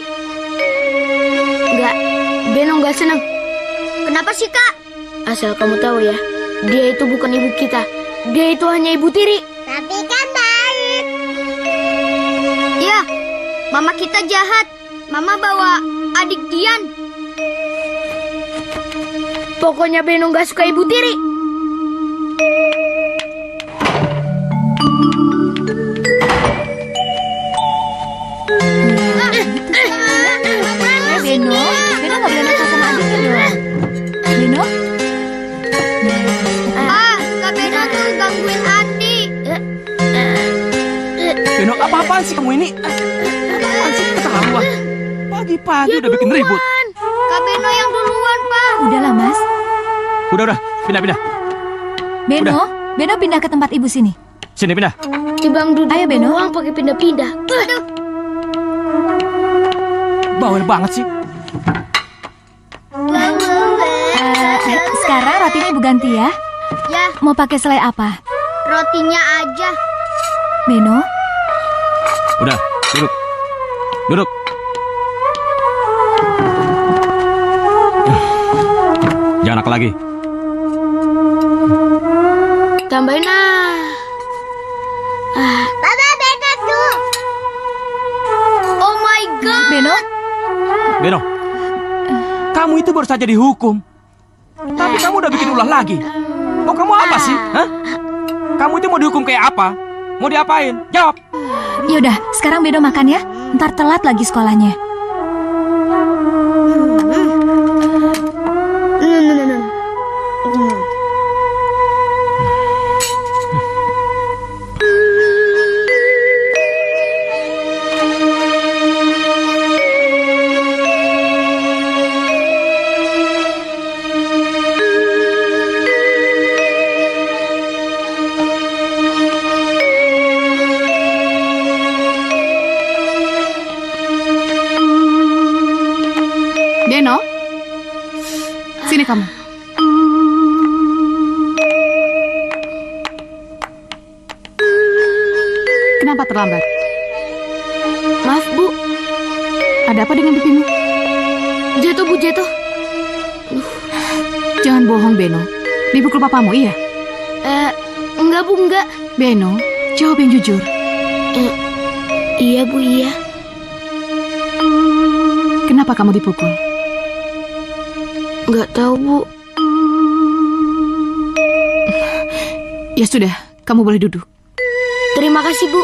Enggak, Beno enggak senang. Kenapa sih, Kak? Asal kamu tahu ya, dia itu bukan ibu kita. Dia itu hanya ibu tiri. Tapi kan baik. Iya, mama kita jahat. Mama bawa adik Dian. Pokoknya Beno nggak suka ibu tiri. Beno nggak boleh nakal sama adiknya dong. Beno? Kak Beno tuh gangguin Andi. Beno, apa-apaan sih kamu ini? Apaan sih keterlaluan? Pagi-pagi udah bikin ribut. Kak Beno yang duluan, Pak. Udahlah, Mas. Udah, pindah. Beno, Beno pindah ke tempat ibu sini. Sini pindah. Cibang duduk Ayo, Beno. doang pakai pindah-pindah. Aduh. Bawel banget sih. Sekarang rotinya ibu ganti ya. Ya, Mau pakai selai apa? rotinya aja. Beno, Udah, duduk. Jangan nakal lagi. Tambahin Baba beda tuh. Oh my god. Beno, kamu itu baru saja dihukum. Tapi kamu udah bikin ulah lagi. Mau kamu apa sih? Hah? Kamu itu mau dihukum kayak apa? Mau diapain? Jawab. yaudah sekarang Beno makan ya. Ntar telat lagi sekolahnya. Beno, sini kamu. Kenapa terlambat? Maaf, Bu. Ada apa dengan pipimu? Jatuh, Bu, jatuh. Jangan bohong, Beno. Dipukul papamu, iya? Enggak, Bu, enggak. Beno, jawab yang jujur. Iya, Bu, iya. Kenapa kamu dipukul? Enggak tahu, Bu. Ya sudah, kamu boleh duduk. Terima kasih, Bu.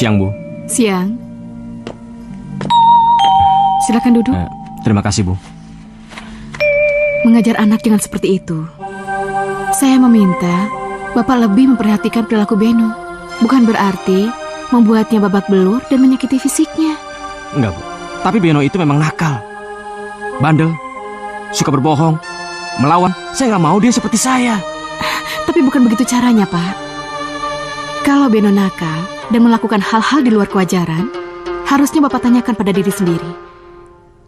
Siang, Bu. Siang. Silakan duduk. Terima kasih, Bu. Mengajar anak jangan seperti itu. Saya meminta Bapak lebih memperhatikan perilaku Beno. Bukan berarti membuatnya babak belur dan menyakiti fisiknya. Enggak, Bu. Tapi Beno itu memang nakal. Bandel. Suka berbohong. Melawan. Saya nggak mau dia seperti saya. Tapi bukan begitu caranya, Pak. Kalau Beno nakal dan melakukan hal-hal di luar kewajaran, harusnya Bapak tanyakan pada diri sendiri.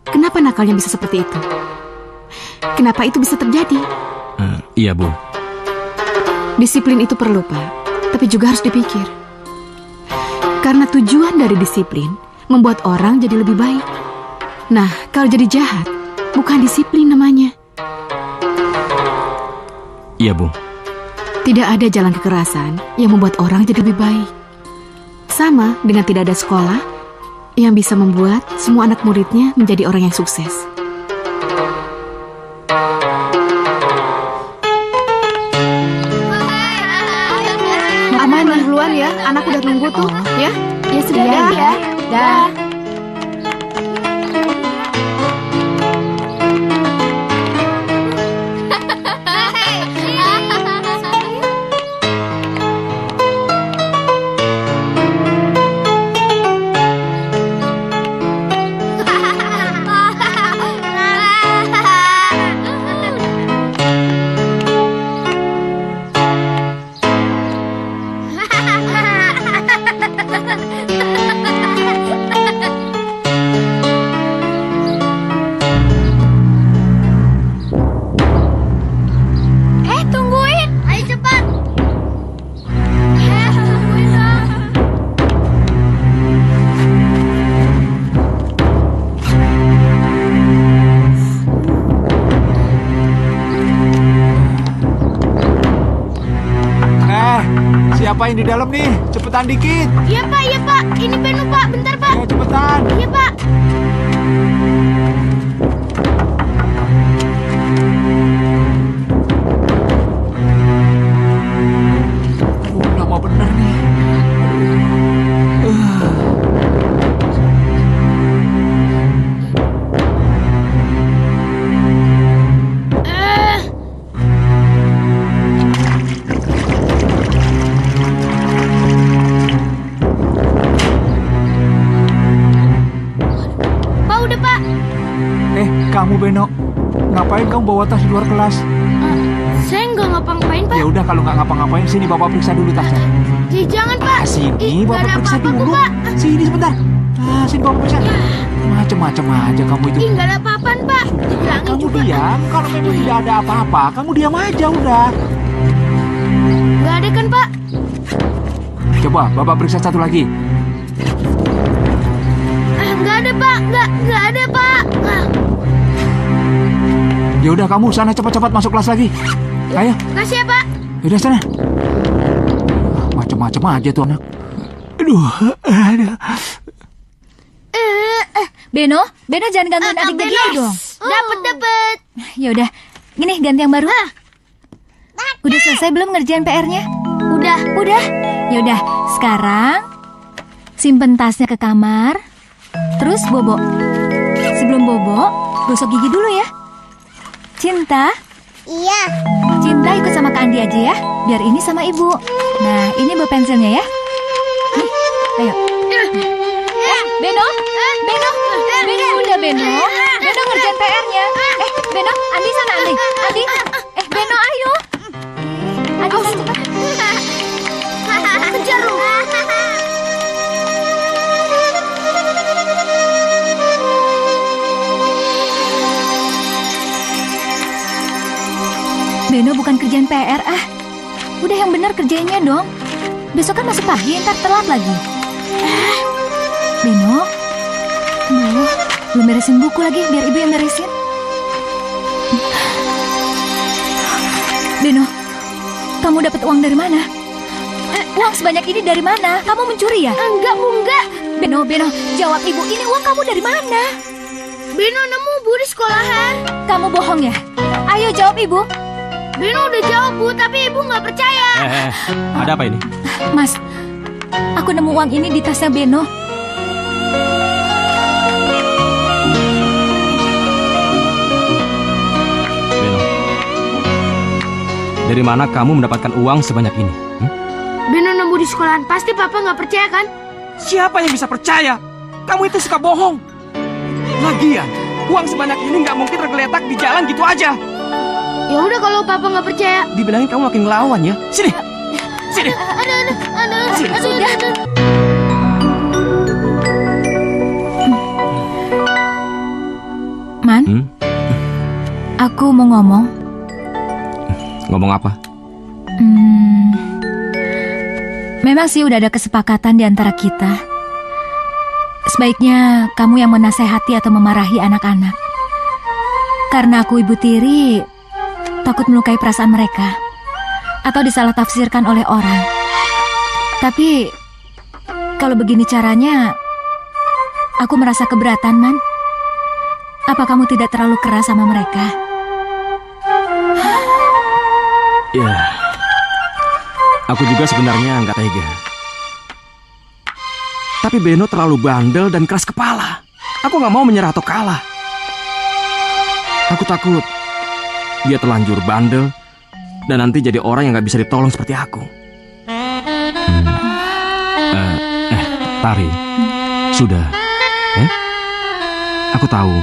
Kenapa nakalnya bisa seperti itu? Kenapa itu bisa terjadi? Iya, Bu. Disiplin itu perlu, Pak. Tapi juga harus dipikir. Karena tujuan dari disiplin membuat orang jadi lebih baik. Nah, kalau jadi jahat, bukan disiplin namanya. Iya, Bu. Tidak ada jalan kekerasan yang membuat orang jadi lebih baik. Sama dengan tidak ada sekolah yang bisa membuat semua anak muridnya menjadi orang yang sukses. Aman duluan ya, anak udah nunggu tuh, ya. Ya sudah ya. Dah. Tungguin. Ayo cepat. Tungguin dong. Siapa yang di dalam nih? Cepetan dikit. Iya, Pak, iya, Pak. Ini Beno, Pak. Bentar, Pak. Ya, cepetan. Iya, Pak. Lama bener nih. Pak, udah, Pak. Kamu Beno, ngapain kamu bawa tas di luar kelas? Saya nggak ngapa-ngapain, Pak. Ya udah kalau nggak ngapa-ngapain sini Bapak periksa dulu tasnya. Jangan, Pak. Sini Nggak Bapak ada periksa apa-apa dulu. kok, Pak. Sini sebentar. Nah, sini Bapak periksa. Macem-macem aja kamu itu. Nggak ada apa-apaan, Pak. Dibilangin Kamu juga. diam, kalau memang tidak ada apa-apa, kamu diam aja udah. Nggak ada kan, Pak? Coba Bapak periksa satu lagi. Nggak ada, Pak. Nggak ada, Pak. Ya udah kamu sana cepat-cepat masuk kelas lagi. Ayo. Kasih ya, Pak. Yaudah sana. Macem-macem aja tuh anak. Aduh. Beno jangan gangguin adiknya gitu dong. Dapet. Ya udah, gini ganti yang baru. Udah selesai belum ngerjain PR-nya? Udah. Ya udah, sekarang simpen tasnya ke kamar. Terus bobo. Sebelum bobo, gosok gigi dulu ya. Cinta. Iya. Cinta ikut sama Kak Andi aja ya, biar ini sama ibu. Nah, ini bawa pensilnya ya. Nih, ayo. Beno, udah Beno ngerjain PR-nya. Beno, Andi sana Andi. Beno ayo. Andi cepat. Kejar lu. Beno bukan kerjaan PR Udah yang benar kerjainnya dong. Besok kan masuk pagi, ntar telat lagi. Beno, belum beresin buku lagi, biar ibu yang beresin. Beno, kamu dapat uang dari mana? Uang sebanyak ini dari mana? Kamu mencuri ya? Enggak, Bu, enggak. Beno, jawab ibu, ini uang kamu dari mana? Beno nemu, Bu, di sekolahan. Kamu bohong ya? Ayo jawab ibu. Beno udah jawab, Bu, tapi ibu nggak percaya. Ada apa ini? Mas, Aku nemu uang ini di tasnya Beno. Beno, dari mana kamu mendapatkan uang sebanyak ini? Beno nemu di sekolahan. Pasti papa nggak percaya kan? Siapa yang bisa percaya? Kamu itu suka bohong. Lagian, uang sebanyak ini nggak mungkin tergeletak di jalan gitu aja. Ya udah kalau papa nggak percaya. Dibilangin kamu makin ngelawan ya. Sini, sini. Sudah. Man, aku mau ngomong. Ngomong apa? Memang sih udah ada kesepakatan di antara kita. Sebaiknya kamu yang menasehati atau memarahi anak-anak. Karena aku ibu tiri, takut melukai perasaan mereka atau disalah tafsirkan oleh orang. Tapi kalau begini caranya, aku merasa keberatan, Man. Apa kamu tidak terlalu keras sama mereka? Ya, aku juga sebenarnya nggak tega. Tapi Beno terlalu bandel dan keras kepala. Aku nggak mau menyerah atau kalah. Aku takut dia terlanjur bandel dan nanti jadi orang yang nggak bisa ditolong seperti aku. Tari, sudah. Aku tahu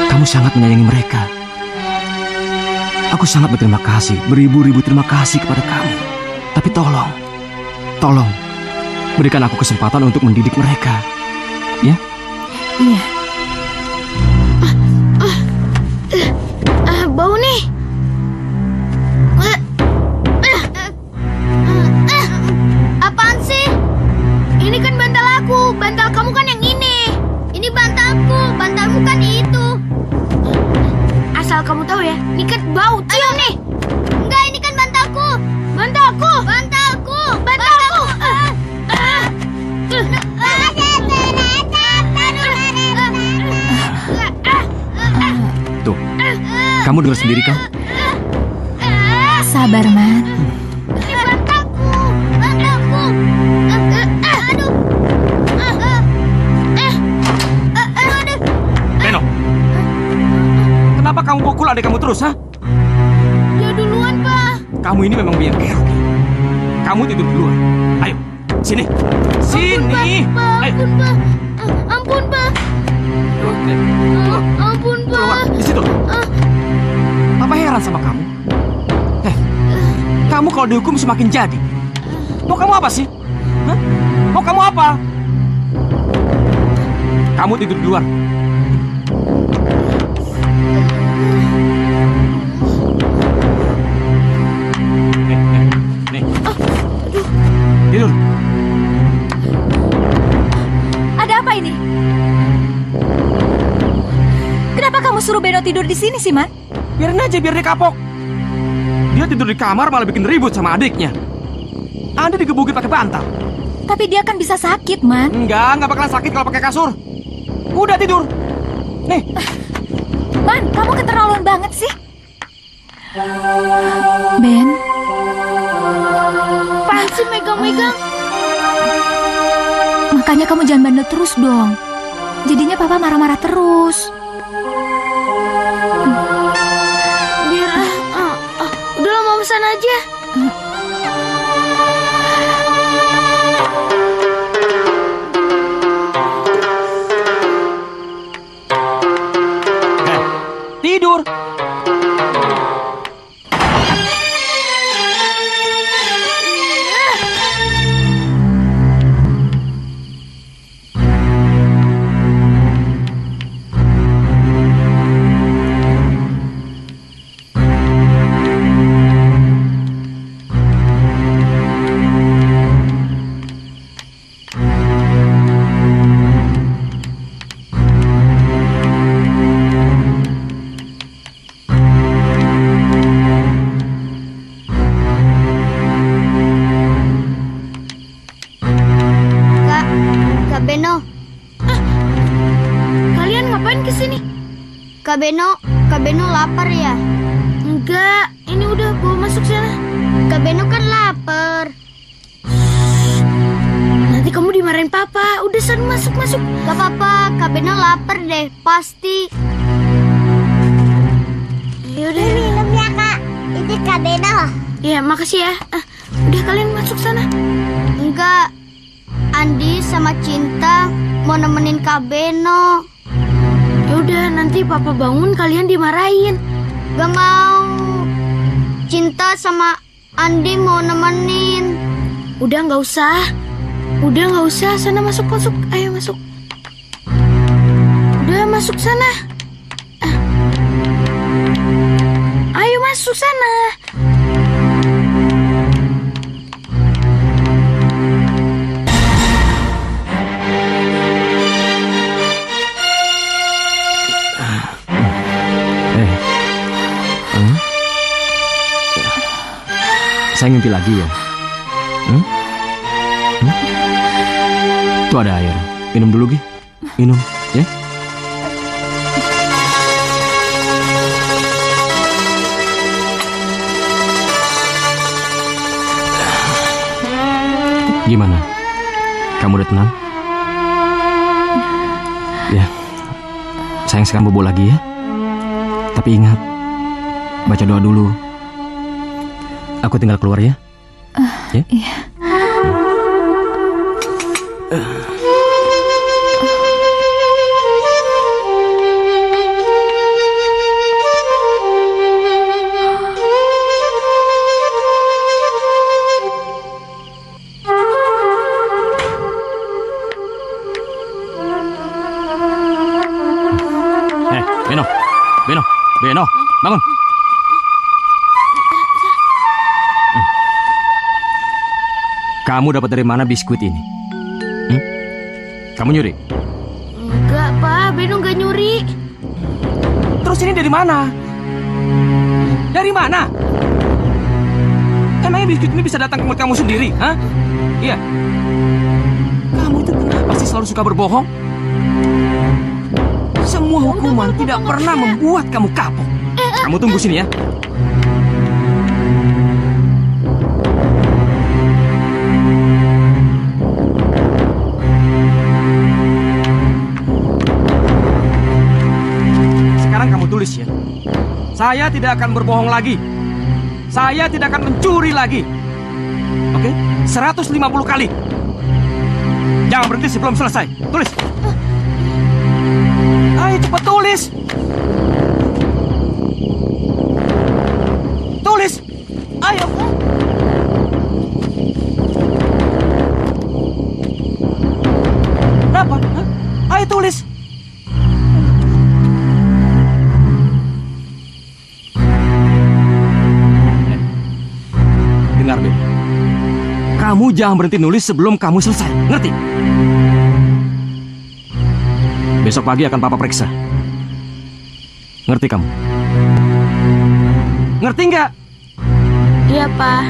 kamu sangat menyayangi mereka. Aku sangat berterima kasih, beribu-ribu terima kasih kepada kamu. Tapi tolong, berikan aku kesempatan untuk mendidik mereka, ya? Iya. Bau nih. Apaan sih? Ini kan bantal aku. Bantal kamu kan yang ini. Ini bantalku. Bantalmu kan itu. Asal kamu tahu ya, ini kan bau. Cium nih. Enggak, ini kan bantalku. Bantalku. Bantalku. Bantalku. Tuh, kamu dengar sendiri kan? Sabar, Man. Ini bantalku. Bantalku. Aduh. Beno, kenapa kamu pukul adik kamu terus, ha? Dia duluan, Pak. Kamu ini memang biang kerok. Kamu tidur duluan. Ayo, sini. Sini. Ampun, Pak. Ampun, Pak. Ampun, Pak. Keluar, di situ. Papa heran sama kamu. Kamu kalau dihukum semakin jadi. Mau kamu apa sih? Hah? Mau kamu apa? Kamu tidur di luar. Nih. Tidur. Ada apa ini? Kenapa kamu suruh Beno tidur di sini sih, Man? Biarin aja, biar dia kapok. Dia tidur di kamar malah bikin ribut sama adiknya. Anda digebukin pakai bantal. Tapi dia kan bisa sakit, Man. Nggak bakalan sakit kalau pakai kasur. Udah tidur. Nih. Man, kamu keterlaluan banget sih. Ben. Apaan sih megang-megang? Makanya kamu jangan bandel terus dong. Jadinya papa marah-marah terus. Biar udahlah, mau pesan aja. Tidur. Kak Beno lapar ya? Enggak, ini udah bawa masuk sana. Kak Beno kan lapar. kamu dimarahin papa. Udah sana masuk. Gak apa-apa, Kak Beno lapar deh, pasti. Yaudah. Minum ya, Kak. Ini Kak Beno. Ya, makasih ya. Udah kalian masuk sana. Enggak, Andi sama Cinta mau nemenin Kak Beno. Yaudah, nanti papa bangun kalian dimarahin. Gak mau. Cinta sama Andi mau nemenin. Udah nggak usah. Sana masuk. Ayo masuk. Udah masuk sana. Ayo masuk sana. Saya ngimpi lagi ya? Tuh ada air. Minum dulu, Gi. Minum, ya. Gimana? Kamu udah tenang? Ya. Sayang sekarang bobo lagi ya. Tapi ingat, baca doa dulu. Aku tinggal keluar ya. Ya? Iya. Beno, bangun. Kamu dapat dari mana biskuit ini? Kamu nyuri? Enggak, Pak. Beno nggak nyuri. Terus ini dari mana? Dari mana? Emangnya biskuit ini bisa datang ke mulut kamu sendiri? Hah? Iya. Kamu itu kenapa sih selalu suka berbohong? Semua hukuman tidak pernah membuat kamu kapok. Kamu tunggu sini ya. Sekarang kamu tulis ya. Saya tidak akan berbohong lagi. Saya tidak akan mencuri lagi. Oke? 150 kali. Jangan berhenti sebelum selesai. Tulis. Ayo cepat tulis. Tulis. Ayo. Kenapa? Hah? Ayo tulis. Dengar, Ben. Kamu jangan berhenti nulis sebelum kamu selesai. Ngerti? Besok pagi akan Papa periksa. Ngerti kamu? Ngerti nggak? Iya, Pak.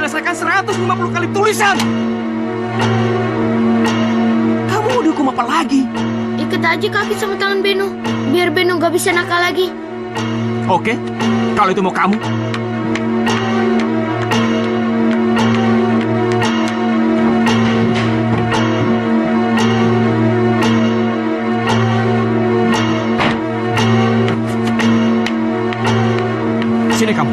menyelesaikan 150 kali tulisan. Kamu mau dihukum apa lagi? Ikat aja kaki sama tangan Beno, biar Beno gak bisa nakal lagi. Oke, kalau itu mau kamu. Sini kamu.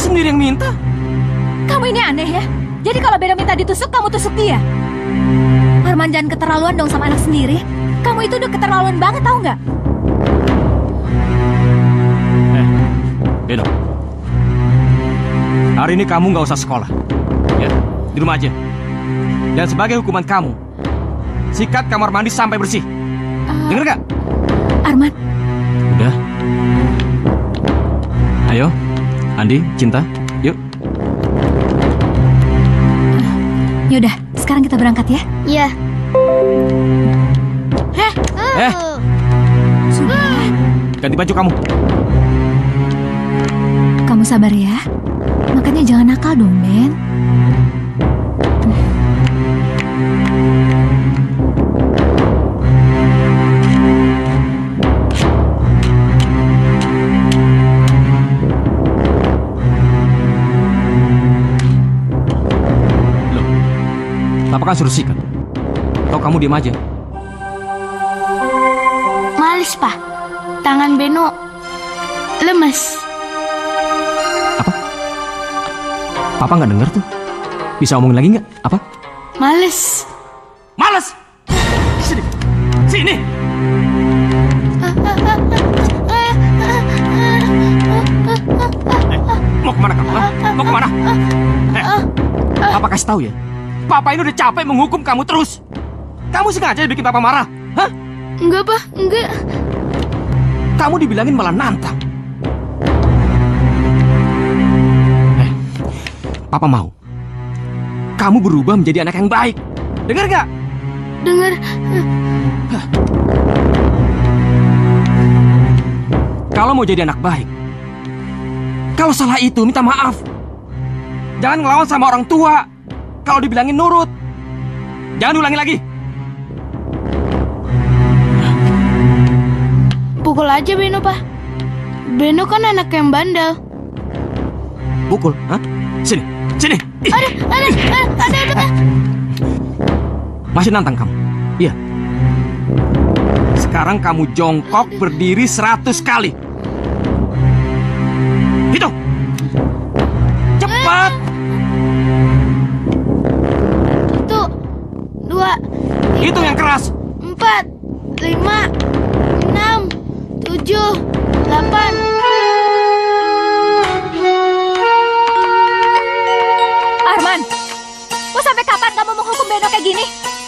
sendiri yang minta. Kamu ini aneh ya. Jadi kalau Beno minta ditusuk, kamu tusuk dia. Arman, jangan keterlaluan dong sama anak sendiri. Kamu itu udah keterlaluan banget, tahu nggak? Beno, hari ini kamu nggak usah sekolah. Ya, di rumah aja. Dan sebagai hukuman kamu, sikat kamar mandi sampai bersih. Dengar nggak? Arman. Udah. Ayo, Andi, Cinta, yuk. Yaudah, sekarang kita berangkat ya. Iya. Sudah. Ganti baju kamu. Kamu sabar ya. Makanya jangan nakal dong, Ben. Kenapa kan suruh sikat? Atau kamu diam aja? Males, Pak. Tangan Beno lemes. Apa? Papa nggak dengar tuh. Bisa omongin lagi nggak? Apa? Males. Males? Sini. Sini. Mau kemana kamu? Mau kemana? Papa kasih tahu ya. Papa ini udah capek menghukum kamu terus. Kamu sengaja bikin Papa marah? Hah? Enggak, Pak. Enggak. Kamu dibilangin malah nantang. Papa mau kamu berubah menjadi anak yang baik. Dengar gak? Dengar. Kalau mau jadi anak baik, kalau salah itu minta maaf. Jangan ngelawan sama orang tua. Kalau dibilangin nurut. Jangan diulangi lagi. Pukul aja Beno, Pak. Beno kan anak yang bandel. Pukul? Hah? Sini. Sini. Ada. Masih nantang kamu? Iya. Sekarang kamu jongkok berdiri 100 kali. Hitung. Cepat. 1, 2, Hitung yang keras. 4, 5, 6, 7, 8. Arman, mau sampai kapan kamu menghukum Beno kayak gini?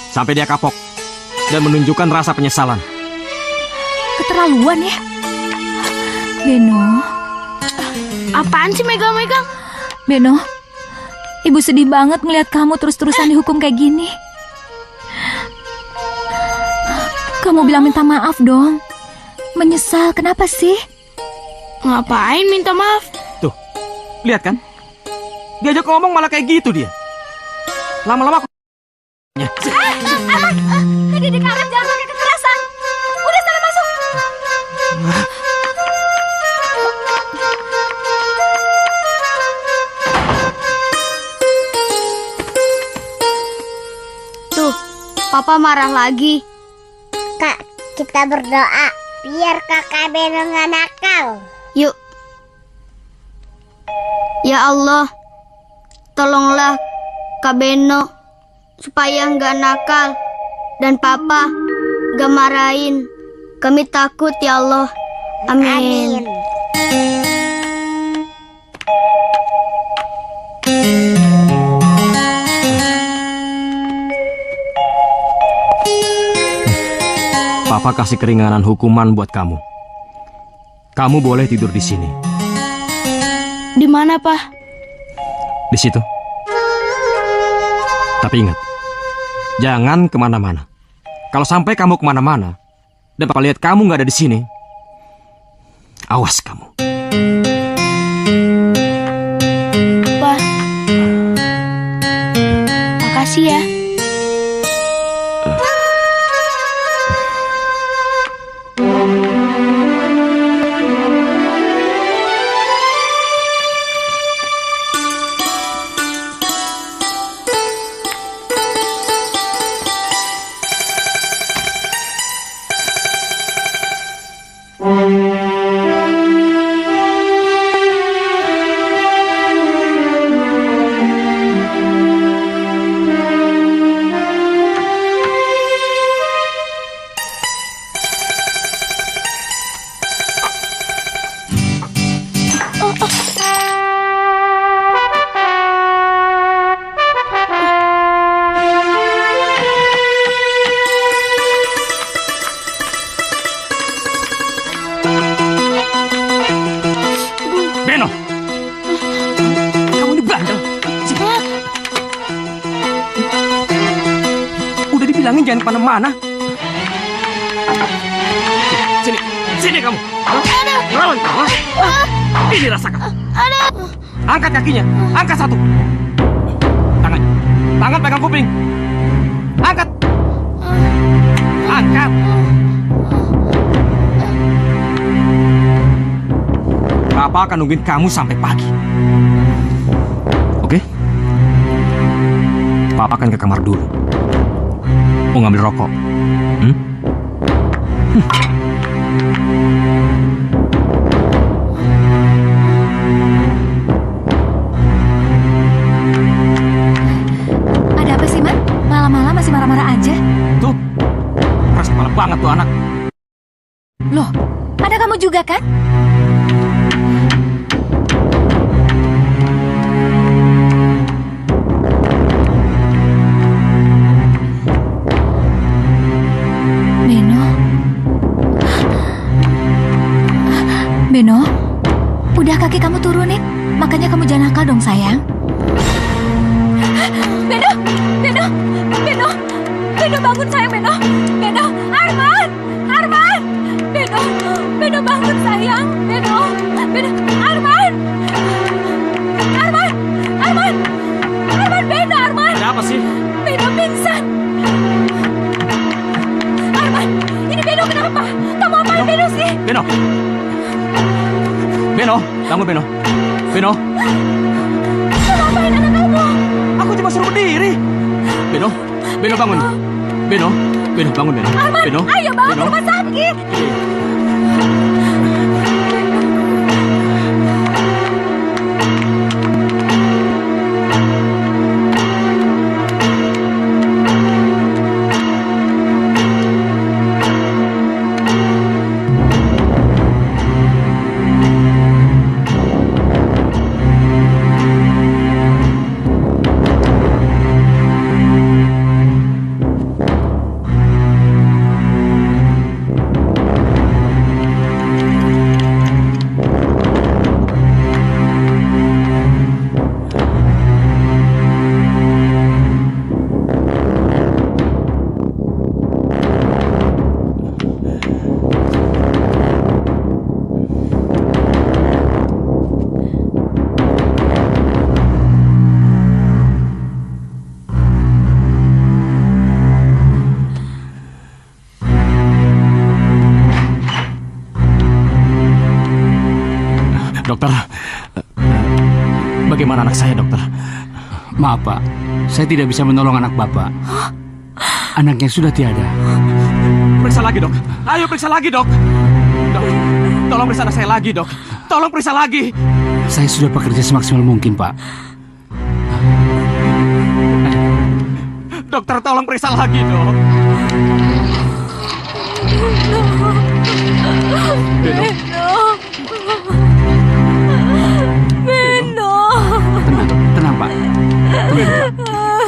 Sampai dia kapok dan menunjukkan rasa penyesalan. Keterlaluan ya. Beno. Apaan sih megang-megang? Beno, Ibu sedih banget ngelihat kamu terus-terusan dihukum kayak gini. Kamu bilang minta maaf dong. Menyesal, kenapa sih? Ngapain minta maaf? Tuh, lihat kan? Diajak ngomong malah kayak gitu dia. Lama-lama aku... Didik anak jangan pakai kekerasan. Udah sana masuk. Tuh, Papa marah lagi. Kak, kita berdoa biar kakak Beno nggak nakal. Yuk. Ya Allah, tolonglah Kak Beno supaya nggak nakal dan Papa nggak marahin. Kami takut ya Allah. Amin. Papa kasih keringanan hukuman buat kamu. Kamu boleh tidur di sini. Di mana, Pak? Di situ. Tapi ingat, jangan kemana-mana. Kalau sampai kamu kemana-mana dan Papa lihat kamu nggak ada di sini, awas kamu. Pak, makasih ya. jangan kemana-mana. Sini kamu. Ngelawan kamu. Ini rasakan. Angkat kakinya. Angkat satu. Tangan pegang kuping. Angkat. Angkat. Papa akan nungguin kamu sampai pagi. Oke? Papa akan ke kamar dulu. Mau ngambil rokok. Ada apa sih, Man? Malam-malam masih marah-marah aja? Tuh, keras kepala banget tuh anak. Loh, ada kamu juga kan? Beno, udah kaki kamu turunin, makanya kamu jangan nakal dong sayang. Beno, bangun sayang Beno, Arman, Beno bangun sayang, Beno, Arman, Beno. Ada apa sih? Beno pingsan. Arman, ini Beno kenapa? Kamu apain Beno sih? Beno, bangun Beno. Kamu apain anak kamu? Aku cuma suruh berdiri. Beno bangun. Beno, bangun Beno. Arman, Beno, ayo bawa ke rumah sakit. Dokter, bagaimana anak saya, dokter? Maaf, Pak. Saya tidak bisa menolong anak Bapak. Anaknya sudah tiada. Periksa lagi, Dok. Ayo periksa lagi, Dok. Dok, tolong periksa anak saya lagi, Dok. Tolong periksa lagi. Saya sudah bekerja semaksimal mungkin, Pak. Dokter, tolong periksa lagi, Dok. Tenang, Pak.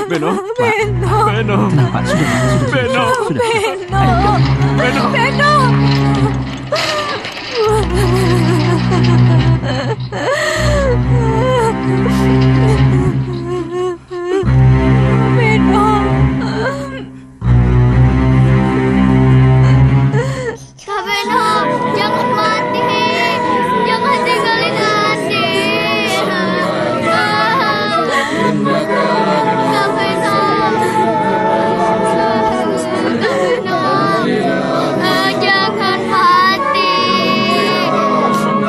Beno. Tenang, Pak. Sudah. Beno. Kak Beno, jangan mati. Jangan tinggalin adik. Kak Beno. Jangan mati.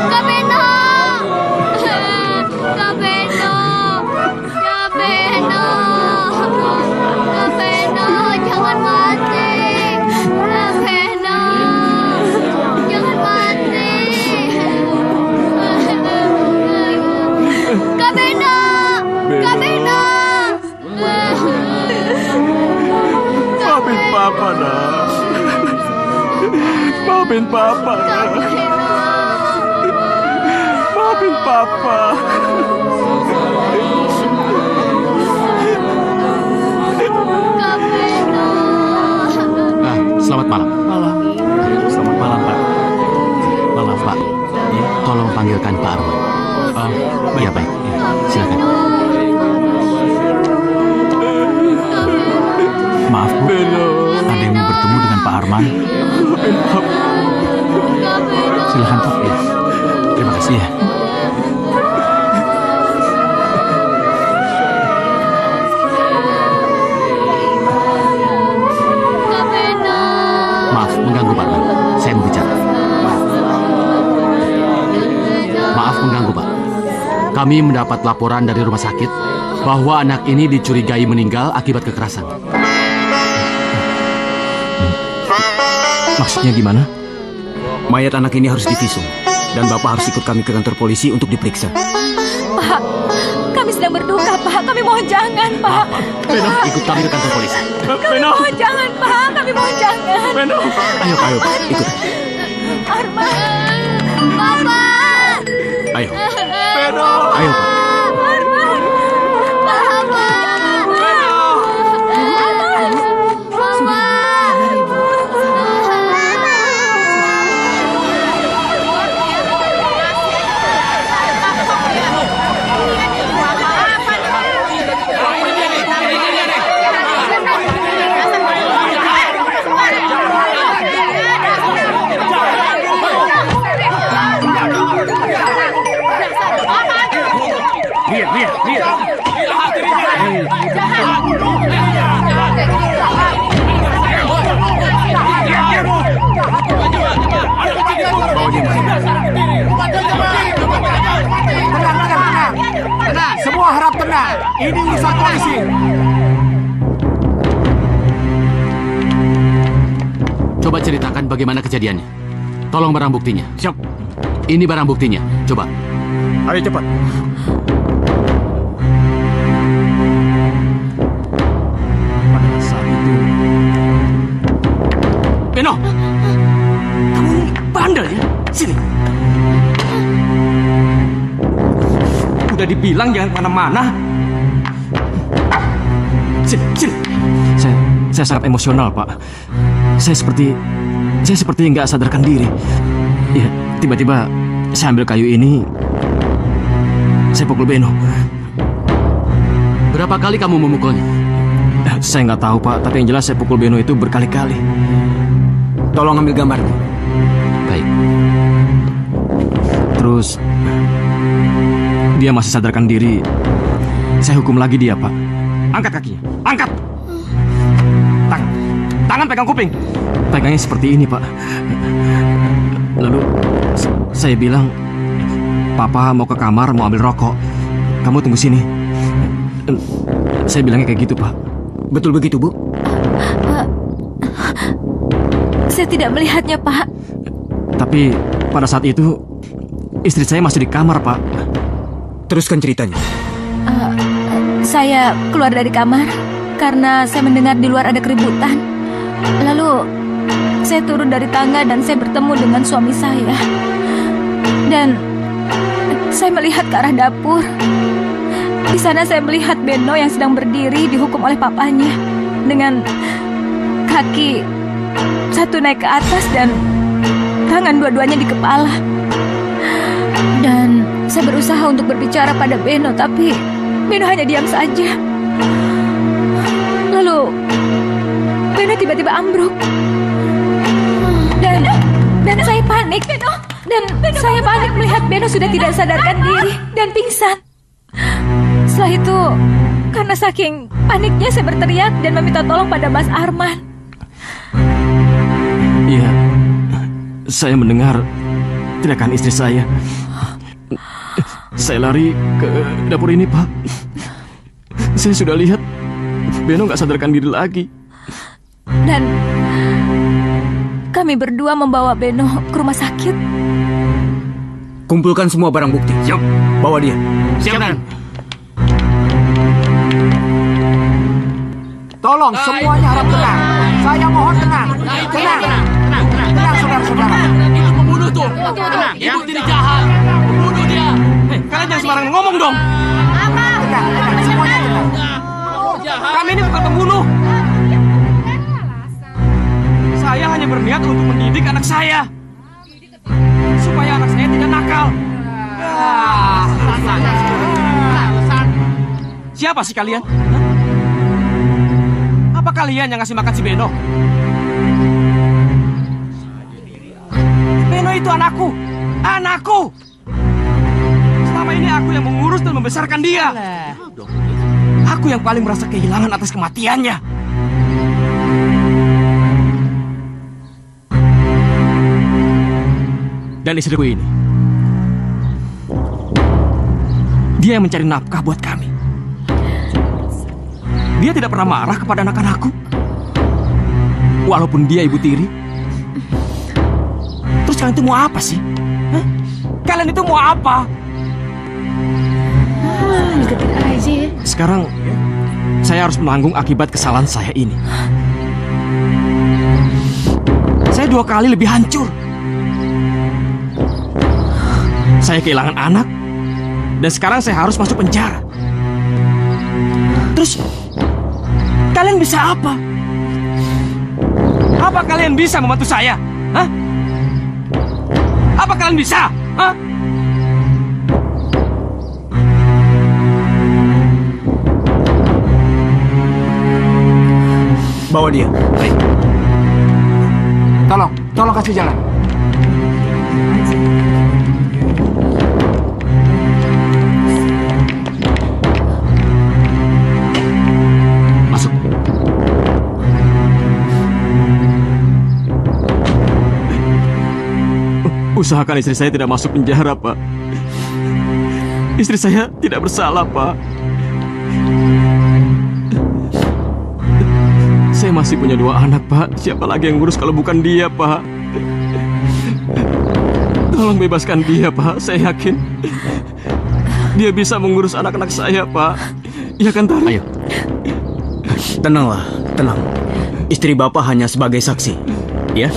Kak Beno. Kak Beno. Kak Beno. Kak Beno, jangan mati. Kak Beno. Jangan mati. Kak Beno. Kak Beno. Maafin Papa, nak. Maafin Papa, nak. Maafin Papa. Selamat malam. Selamat malam, Pak. Malam, Pak. Ya, tolong panggilkan Pak Arman. Ya, baik. Ya, silakan. Maaf, Bu. Pak Arman. Silahkan Pak. Terima kasih ya. Maaf mengganggu Pak Arman. Saya mau bicara. Maaf mengganggu Pak. Kami mendapat laporan dari rumah sakit bahwa anak ini dicurigai meninggal akibat kekerasan. Maksudnya gimana? Mayat anak ini harus divisum dan Bapak harus ikut kami ke kantor polisi untuk diperiksa. Pak, kami sedang berduka, Pak. Kami mohon jangan, Pak. Beno, ikut kami ke kantor polisi. Kami mohon jangan, Pak. Kami mohon jangan. Beno. Ayo Pak, ikut. Arman. Bapak. Ayo. Beno. Ayo Pak. Tenang, semua harap tenang. Ini urusan polisi. Coba ceritakan bagaimana kejadiannya. Tolong barang buktinya. Siap. Ini barang buktinya. Coba. Ayo cepat. Pada saat itu, Beno, kamu ini bandel ya? Sini. udah dibilang jangan kemana-mana. Sini. Saya sangat emosional, Pak. Saya seperti nggak sadarkan diri. Ya, tiba-tiba saya ambil kayu ini, saya pukul Beno. Berapa kali kamu memukulnya? Saya nggak tahu, Pak. Tapi yang jelas saya pukul Beno itu berkali-kali. Tolong ambil gambarnya. Baik. Terus dia masih sadarkan diri. Saya hukum lagi dia, Pak. Angkat kakinya. Angkat. Tangan pegang kuping. Pegangnya seperti ini, Pak. Lalu saya bilang, Papa mau ke kamar, mau ambil rokok. Kamu tunggu sini. Saya bilangnya kayak gitu, Pak. Betul begitu, Bu? Saya tidak melihatnya, Pak. Tapi pada saat itu istri saya masih di kamar, Pak. Teruskan ceritanya. Saya keluar dari kamar karena saya mendengar di luar ada keributan. Lalu saya turun dari tangga dan saya bertemu dengan suami saya. Dan saya melihat ke arah dapur. Di sana saya melihat Beno yang sedang berdiri dihukum oleh papanya dengan kaki satu naik ke atas dan tangan dua-duanya di kepala. Dan saya berusaha untuk berbicara pada Beno, tapi Beno hanya diam saja. Lalu Beno tiba-tiba ambruk. Dan saya panik. Dan saya panik melihat Beno sudah tidak sadarkan diri dan pingsan. Setelah itu, karena saking paniknya saya berteriak dan meminta tolong pada Mas Arman. Iya, saya mendengar teriakan istri saya. Saya lari ke dapur ini, Pak. Saya sudah lihat Beno nggak sadarkan diri lagi. Dan kami berdua membawa Beno ke rumah sakit. Kumpulkan semua barang bukti. Siap. Bawa dia. Siap, Dan. Tolong semuanya harap tenang. Saya mohon tenang. Tenang, saudara-saudara. Itu pembunuh tuh. Tenang, Ibu tidak jahat. Bunuh dia. Kalian jangan sembarangan ngomong dong. Tenang, semuanya tenang. Kami ini bukan pembunuh. Saya hanya berniat untuk mendidik anak saya, supaya anak saya tidak nakal. Siapa sih kalian? Apa kalian yang ngasih makan si Beno? anakku. Anakku. Selama ini aku yang mengurus dan membesarkan dia. Aku yang paling merasa kehilangan atas kematiannya. Dan istriku ini, dia yang mencari nafkah buat kami. Dia tidak pernah marah kepada anak-anakku, walaupun dia ibu tiri. Terus kalian itu mau apa sih? Hah? Kalian itu mau apa? Sekarang saya harus menanggung akibat kesalahan saya ini. Saya 2 kali lebih hancur. Saya kehilangan anak, dan sekarang saya harus masuk penjara. Terus, kalian bisa apa? Apa kalian bisa membantu saya? Hah? Apa kalian bisa? Hah? Bawa dia. Baik. Tolong kasih jalan. Masuk. Usahakan istri saya tidak masuk penjara, Pak. Istri saya tidak bersalah, Pak. Saya masih punya 2 anak, Pak. Siapa lagi yang ngurus kalau bukan dia, Pak? Tolong bebaskan dia, Pak. Saya yakin dia bisa mengurus anak-anak saya, Pak. Iya kan, Tari? Ayo. Tenanglah, tenang. Istri Bapak hanya sebagai saksi, ya?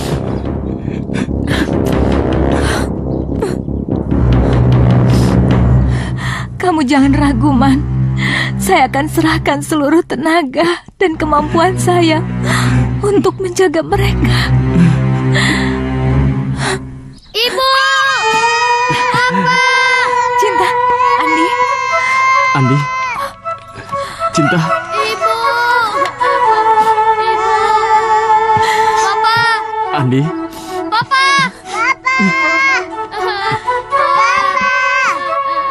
Kamu jangan ragu, Man. Saya akan serahkan seluruh tenaga dan kemampuan saya untuk menjaga mereka. Ibu! Papa! Cinta, Andi. Andi, Cinta. Ibu! Ibu! Papa! Andi. Papa!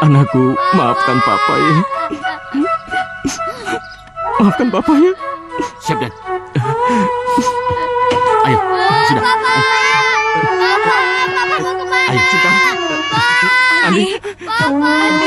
Anakku, maafkan Papa ya. Maafkan Papa ya. Siap, Dan. Ayo, sudah. Papa! Papa mau kemana? Ayo, Cinta. Papa! Andi. Papa!